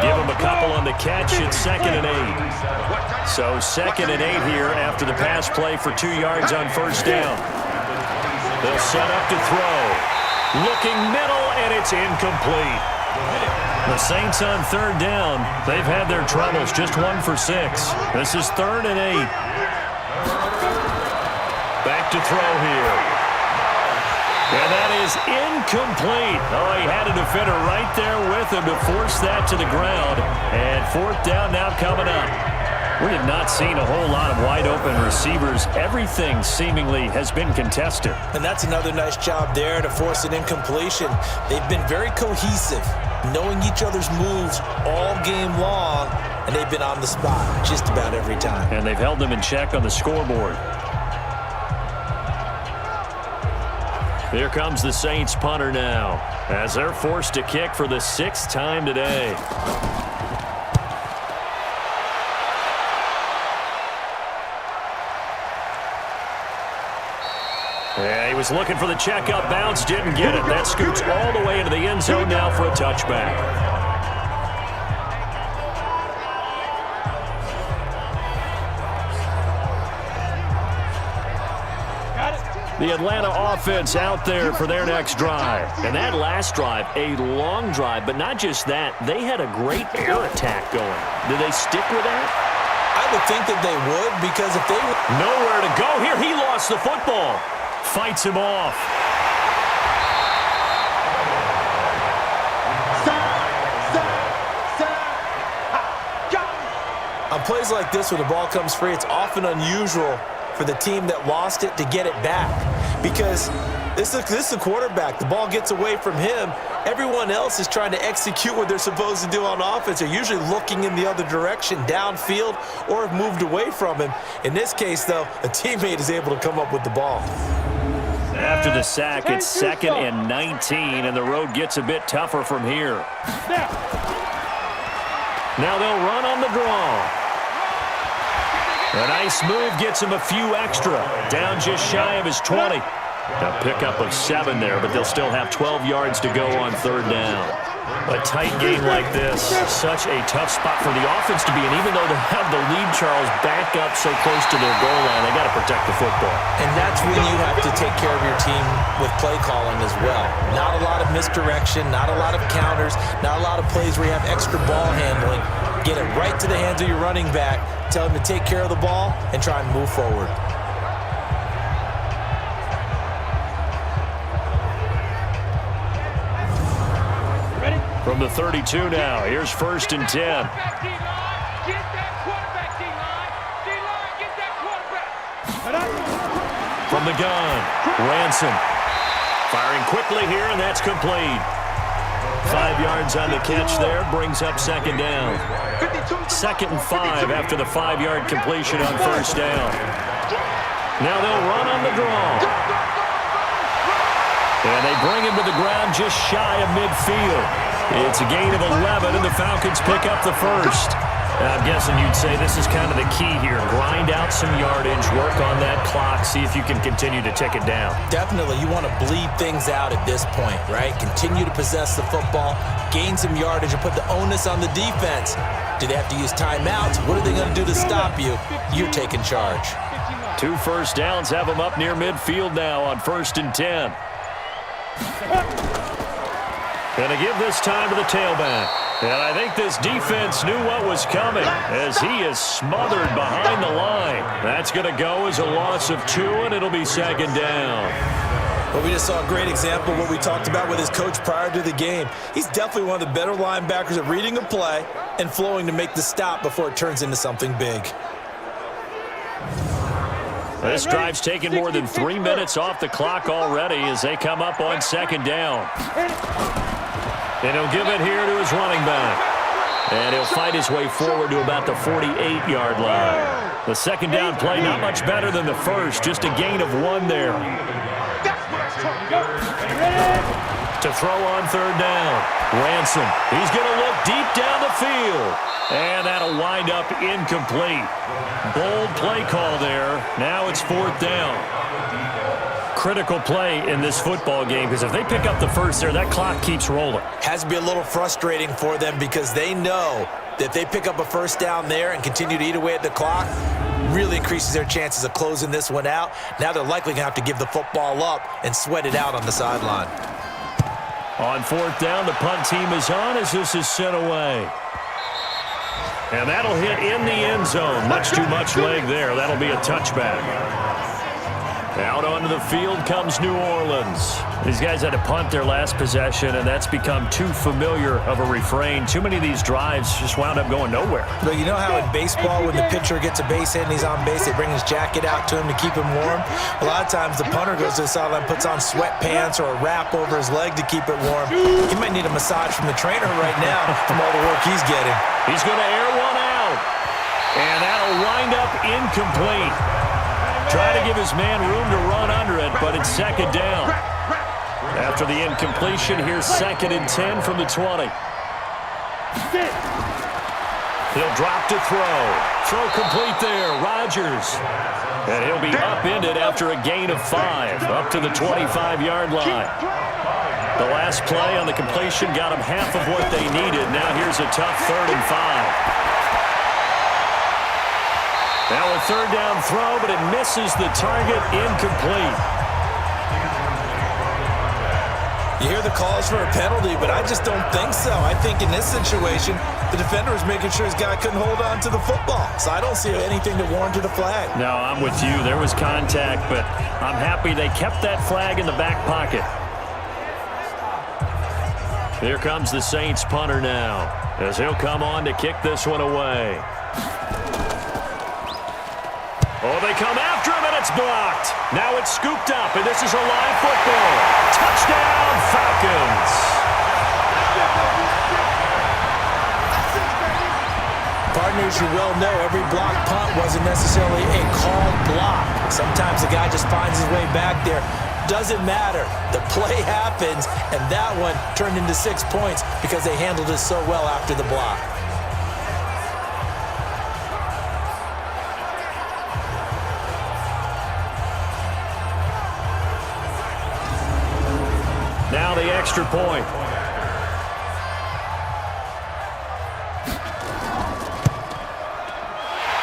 Give him a couple on the catch. It's 2nd and 8. So 2nd and 8 here after the pass play for 2 yards on 1st down. They'll set up to throw. Looking middle, and it's incomplete. The Saints on 3rd down. They've had their troubles. Just 1 for 6. This is 3rd and 8. Back to throw here. And that is incomplete. Oh, he had a defender right there with him to force that to the ground. And 4th down now coming up. We have not seen a whole lot of wide-open receivers. Everything seemingly has been contested. And that's another nice job there to force an incompletion. They've been very cohesive, knowing each other's moves all game long, and they've been on the spot just about every time. And they've held them in check on the scoreboard. Here comes the Saints punter now, as they're forced to kick for the 6th time today. Yeah, he was looking for the checkup bounce, didn't get it. That scoots all the way into the end zone now for a touchback. The Atlanta offense out there for their next drive. And that last drive, a long drive, but not just that. They had a great air attack going. Did they stick with that? I would think that they would, because if they were Nowhere to go here. He lost the football. Fights him off. on plays like this where the ball comes free, it's often unusual for the team that lost it to get it back, because this is the quarterback. The ball gets away from him. Everyone else is trying to execute what they're supposed to do on offense. They're usually looking in the other direction, downfield, or have moved away from him. In this case, though, a teammate is able to come up with the ball. After the sack, it's 2nd and 19, and the road gets a bit tougher from here. Now they'll run on the draw. A nice move gets him a few extra. Down just shy of his 20. A pickup of 7 there, but they'll still have 12 yards to go on 3rd down. A tight game like this, such a tough spot for the offense to be in. Even though they have the lead, Charles, back up so close to their goal line, they got to protect the football. And that's when you have to take care of your team with play calling as well. Not a lot of misdirection, not a lot of counters, not a lot of plays where you have extra ball handling. Get it right to the hands of your running back, tell him to take care of the ball, and try and move forward. From the 32 now, here's 1st and 10. From the gun, Ransom. Firing quickly here, and that's complete. 5 yards on the catch there, brings up 2nd down. 2nd and 5 after the 5-yard completion on 1st down. Now they'll run on the draw. And they bring him to the ground just shy of midfield. It's a gain of 11, and the Falcons pick up the 1st. I'm guessing you'd say this is kind of the key here. Grind out some yardage, work on that clock, see if you can continue to tick it down. Definitely, you want to bleed things out at this point, right? Continue to possess the football, gain some yardage, and put the onus on the defense. Do they have to use timeouts? What are they going to do to stop you? You're taking charge. 2 first downs have them up near midfield now on 1st and 10. Going to give this time to the tailback. And I think this defense knew what was coming as he is smothered behind the line. That's going to go as a loss of 2, and it'll be 2nd down. Well, we just saw a great example of what we talked about with his coach prior to the game. He's definitely one of the better linebackers at reading a play and flowing to make the stop before it turns into something big. This drive's taken more than 3 minutes off the clock already as they come up on 2nd down. And he'll give it here to his running back. And he'll fight his way forward to about the 48-yard line. The 2nd down play not much better than the first, just a gain of 1 there. To throw on 3rd down. Ransom. He's going to look deep down the field. And that'll wind up incomplete. Bold play call there. Now it's 4th down. Critical play in this football game, because if they pick up the 1st there, that clock keeps rolling. Has to be a little frustrating for them because they know that if they pick up a 1st down there and continue to eat away at the clock, really increases their chances of closing this one out. Now they're likely going to have to give the football up and sweat it out on the sideline. On 4th down, the punt team is on as this is sent away. And that'll hit in the end zone. Much too much leg there. That'll be a touchback. Out onto the field comes New Orleans. These guys had to punt their last possession, and that's become too familiar of a refrain. Too many of these drives just wound up going nowhere. But you know how in baseball, when the pitcher gets a base hit and he's on base, they bring his jacket out to him to keep him warm? A lot of times the punter goes to the sideline, puts on sweatpants or a wrap over his leg to keep it warm. He might need a massage from the trainer right now from all the work he's getting. He's going to air one out, and that'll wind up incomplete. Try to give his man room to run under it, but it's second down. After the incompletion, here's 2nd and 10 from the 20. He'll drop to throw. Throw complete there. Rodgers. And he'll be upended after a gain of 5, up to the 25-yard line. The last play on the completion got him half of what they needed. Now here's a tough 3rd and 5. Now a 3rd down throw, but it misses the target, incomplete. You hear the calls for a penalty, but I just don't think so. I think in this situation, the defender was making sure his guy couldn't hold on to the football. So I don't see anything to warrant a flag. No, I'm with you. There was contact, but I'm happy they kept that flag in the back pocket. Here comes the Saints punter now, as he'll come on to kick this one away. Oh, they come after him, and it's blocked. Now it's scooped up, and this is a live football. Touchdown, Falcons. Partners, you well know every blocked punt wasn't necessarily a called block. Sometimes the guy just finds his way back there. Doesn't matter. The play happens, and that one turned into 6 points because they handled it so well after the block. Now the extra point.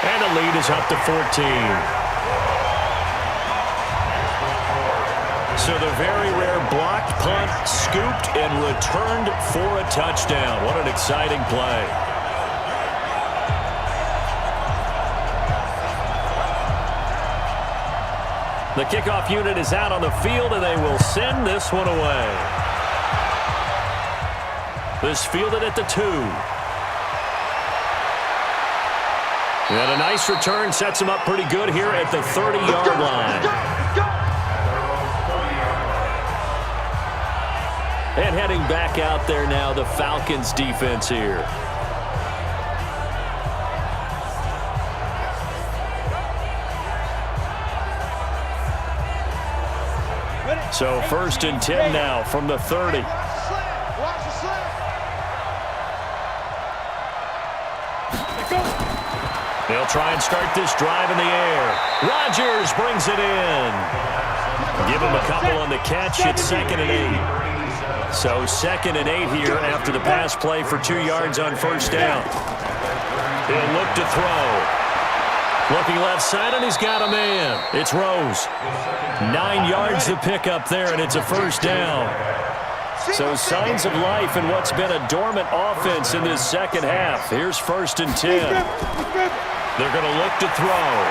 And the lead is up to 14. So the very rare blocked punt, scooped and returned for a touchdown. What an exciting play. The kickoff unit is out on the field, and they will send this one away. This fielded at the 2. And a nice return sets him up pretty good here at the 30-yard line. And heading back out there now, the Falcons defense here. So 1st and 10 now from the 30. They'll try and start this drive in the air. Rodgers brings it in. Give him a couple on the catch. It's 2nd and 8. So 2nd and 8 here after the pass play for 2 yards on 1st down. He'll look to throw. Looking left side, and he's got a man. It's Rose. 9 yards to pick up there, and it's a 1st down. So signs of life in what's been a dormant offense in this second half. Here's 1st and 10. They're going to look to throw.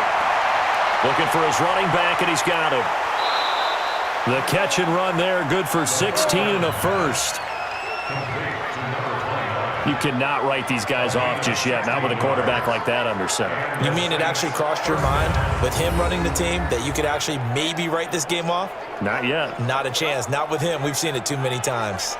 Looking for his running back, and he's got him. The catch and run there, good for 16 and a 1st. You cannot write these guys off just yet, not with a quarterback like that under center. You mean it actually crossed your mind with him running the team that you could actually maybe write this game off? Not yet. Not a chance. Not with him. We've seen it too many times.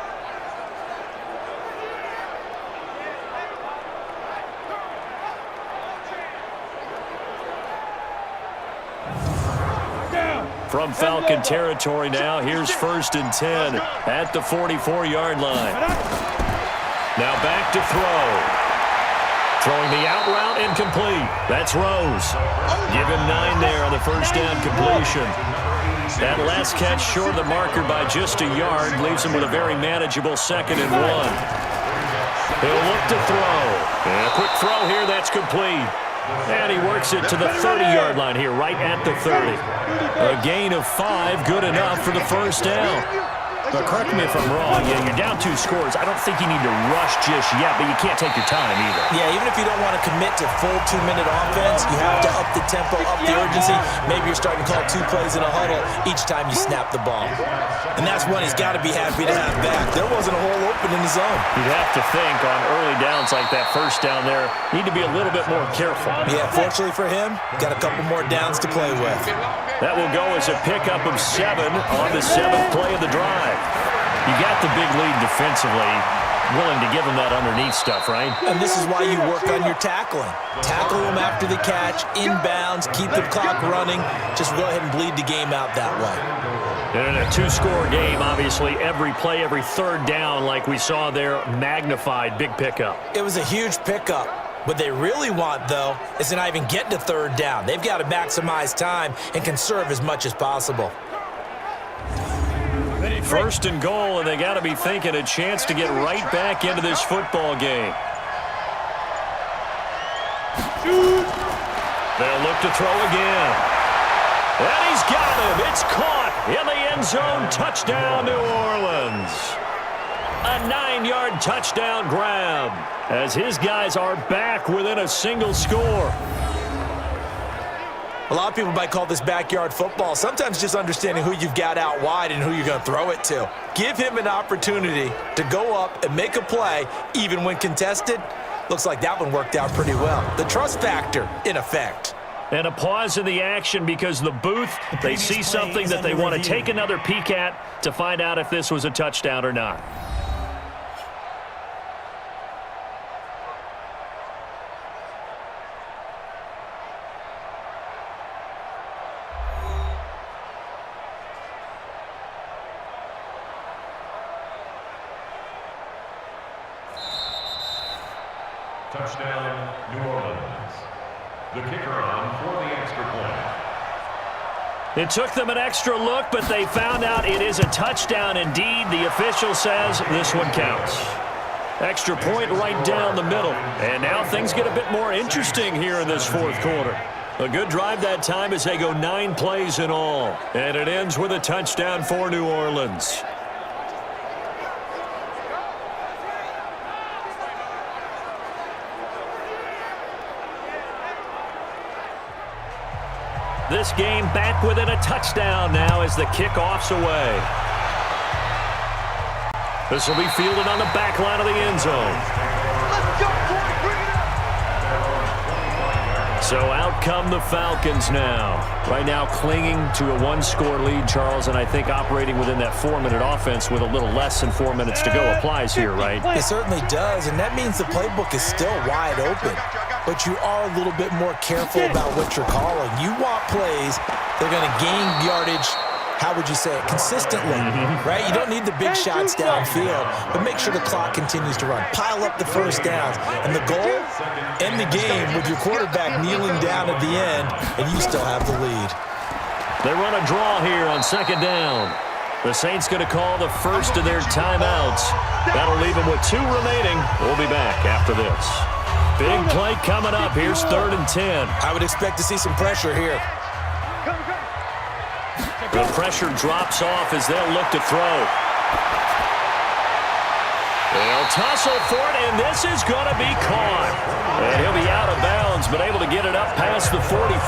From Falcon territory now, here's 1st and 10 at the 44-yard line. Now back to throw. Throwing the out route, incomplete. That's Rose. Give him 9 there on the 1st down completion. That last catch short of the marker by just a yard leaves him with a very manageable 2nd and 1. He'll look to throw. And a quick throw here, that's complete. And he works it to the 30-yard line here, right at the 30. A gain of 5, good enough for the 1st down. But correct me if I'm wrong, you're down 2 scores. I don't think you need to rush just yet, but you can't take your time either. Yeah, even if you don't want to commit to full 2-minute offense, you have to up the tempo, up the urgency. Maybe you're starting to call 2 plays in a huddle each time you snap the ball. And that's one he's got to be happy to have back. There wasn't a hole open in the zone. You'd have to think on early downs like that first down there, need to be a little bit more careful. Yeah, fortunately for him, got a couple more downs to play with. That will go as a pickup of 7 on the 7th play of the drive. You got the big lead defensively, willing to give them that underneath stuff, right? And this is why you work on your tackling. Tackle them after the catch, inbounds, keep the clock running. Just go ahead and bleed the game out that way. And in a 2-score game, obviously, every play, every third down, like we saw there, magnified, big pickup. It was a huge pickup. What they really want, though, is to not even get to third down. They've got to maximize time and conserve as much as possible. First and goal, and they got to be thinking a chance to get right back into this football game. They'll look to throw again. And he's got him. It's caught in the end zone. Touchdown, New Orleans. A 9-yard touchdown grab as his guys are back within a single score. A lot of people might call this backyard football. Sometimes just understanding who you've got out wide and who you're going to throw it to. Give him an opportunity to go up and make a play, even when contested. Looks like that one worked out pretty well. The trust factor, in effect. And a pause in the action because the booth, they see something that they want to take another peek at to find out if this was a touchdown or not. Touchdown, New Orleans. The kicker on for the extra point. It took them an extra look, but they found out it is a touchdown indeed. The official says this one counts. Extra point right down the middle. And now things get a bit more interesting here in this 4th quarter. A good drive that time as they go 9 plays in all. And it ends with a touchdown for New Orleans. This game back within a touchdown now as the kickoff's away. This will be fielded on the back line of the end zone. Let's go, boy, bring it up. So out come the Falcons now. Right now clinging to a 1-score lead, Charles, and I think operating within that 4-minute offense with a little less than 4 minutes to go applies here, right? It certainly does, and that means the playbook is still wide open. But you are a little bit more careful about what you're calling. You want plays that are going to gain yardage, how would you say it, consistently, right? You don't need the big shots downfield, but make sure the clock continues to run. Pile up the first downs. And the goal, end the game with your quarterback kneeling down at the end, and you still have the lead. They run a draw here on 2nd down. The Saints going to call the first of their timeouts. That'll leave them with 2 remaining. We'll be back after this. Big play coming up. Here's 3rd and 10. I would expect to see some pressure here. The pressure drops off as they'll look to throw. They'll tussle for it, and this is going to be caught. And he'll be out of bounds, but able to get it up past the 45.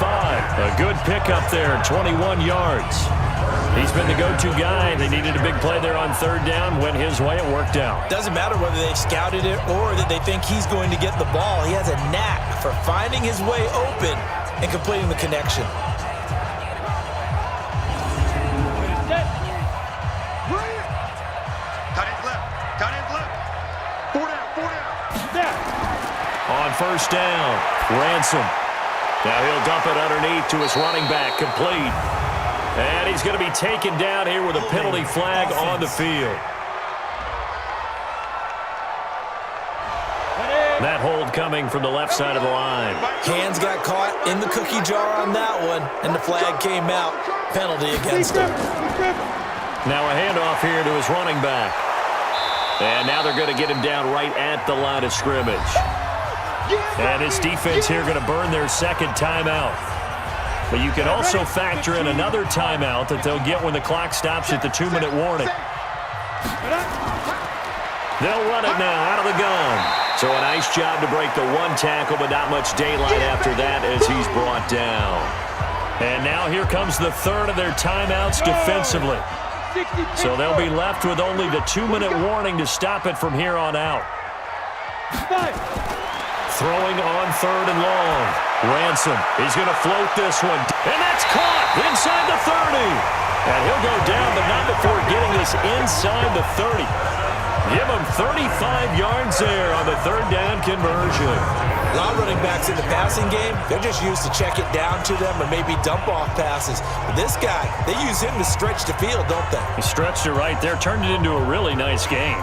A good pickup there, 21 yards. He's been the go-to guy. They needed a big play there on 3rd down. Went his way. It worked out. Doesn't matter whether they've scouted it or that they think he's going to get the ball. He has a knack for finding his way open and completing the connection. On 1st down, Ransom. Now he'll dump it underneath to his running back, complete. And he's going to be taken down here with a penalty flag on the field. That hold coming from the left side of the line. Hands got caught in the cookie jar on that one, and the flag came out. Penalty against him. Now a handoff here to his running back. And now they're going to get him down right at the line of scrimmage. And his defense here going to burn their 2nd timeout. But you can also factor in another timeout that they'll get when the clock stops at the 2-minute warning. They'll run it now out of the gun. So a nice job to break the one tackle, but not much daylight after that as he's brought down. And now here comes the third of their timeouts defensively. So they'll be left with only the 2-minute warning to stop it from here on out. Throwing on third and long. Ransom, he's going to float this one. And that's caught inside the 30. And he'll go down, but not before getting this inside the 30. Give him 35 yards there on the third down conversion. A lot of running backs in the passing game, they're just used to check it down to them or maybe dump off passes. But this guy, they use him to stretch the field, don't they? He stretched it right there, turned it into a really nice game.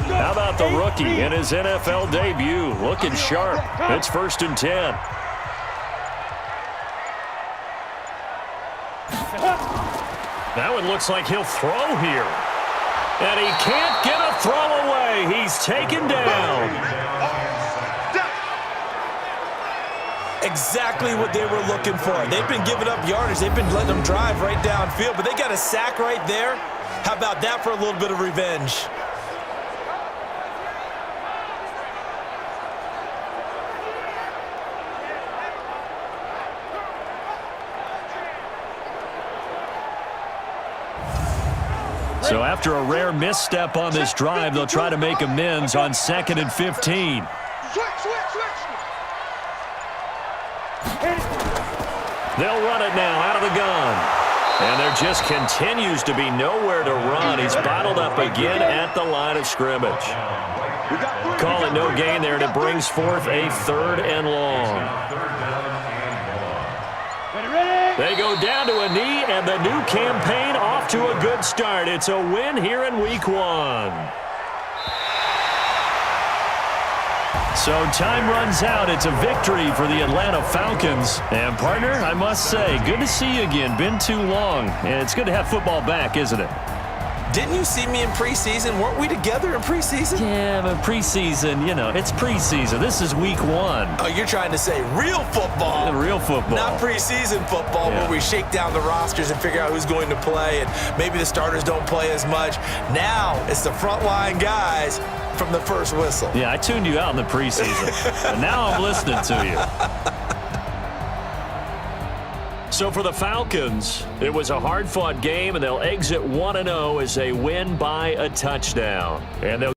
How about the rookie in his NFL debut? Looking sharp. It's 1st and 10. That one looks like he'll throw here. And he can't get a throw away. He's taken down. Exactly what they were looking for. They've been giving up yardage. They've been letting them drive right downfield, but they got a sack right there. How about that for a little bit of revenge? So after a rare misstep on this drive, they'll try to make amends on 2nd and 15. They'll run it now out of the gun. And there just continues to be nowhere to run. He's bottled up again at the line of scrimmage. Call it no gain there, and it brings forth a 3rd and long. They go down to a knee, and the new campaign off to a good start. It's a win here in Week 1. So time runs out. It's a victory for the Atlanta Falcons. And, partner, I must say, good to see you again. Been too long. And it's good to have football back, isn't it? Didn't you see me in preseason? Weren't we together in preseason? Yeah, but preseason, you know, it's preseason. This is Week 1. Oh, you're trying to say real football. Real football. Not preseason football where we shake down the rosters and figure out who's going to play, and maybe the starters don't play as much. Now it's the frontline guys from the first whistle. Yeah, I tuned you out in the preseason, and now I'm listening to you. So for the Falcons, it was a hard-fought game, and they'll exit 1-0 as they win by a touchdown. And they'll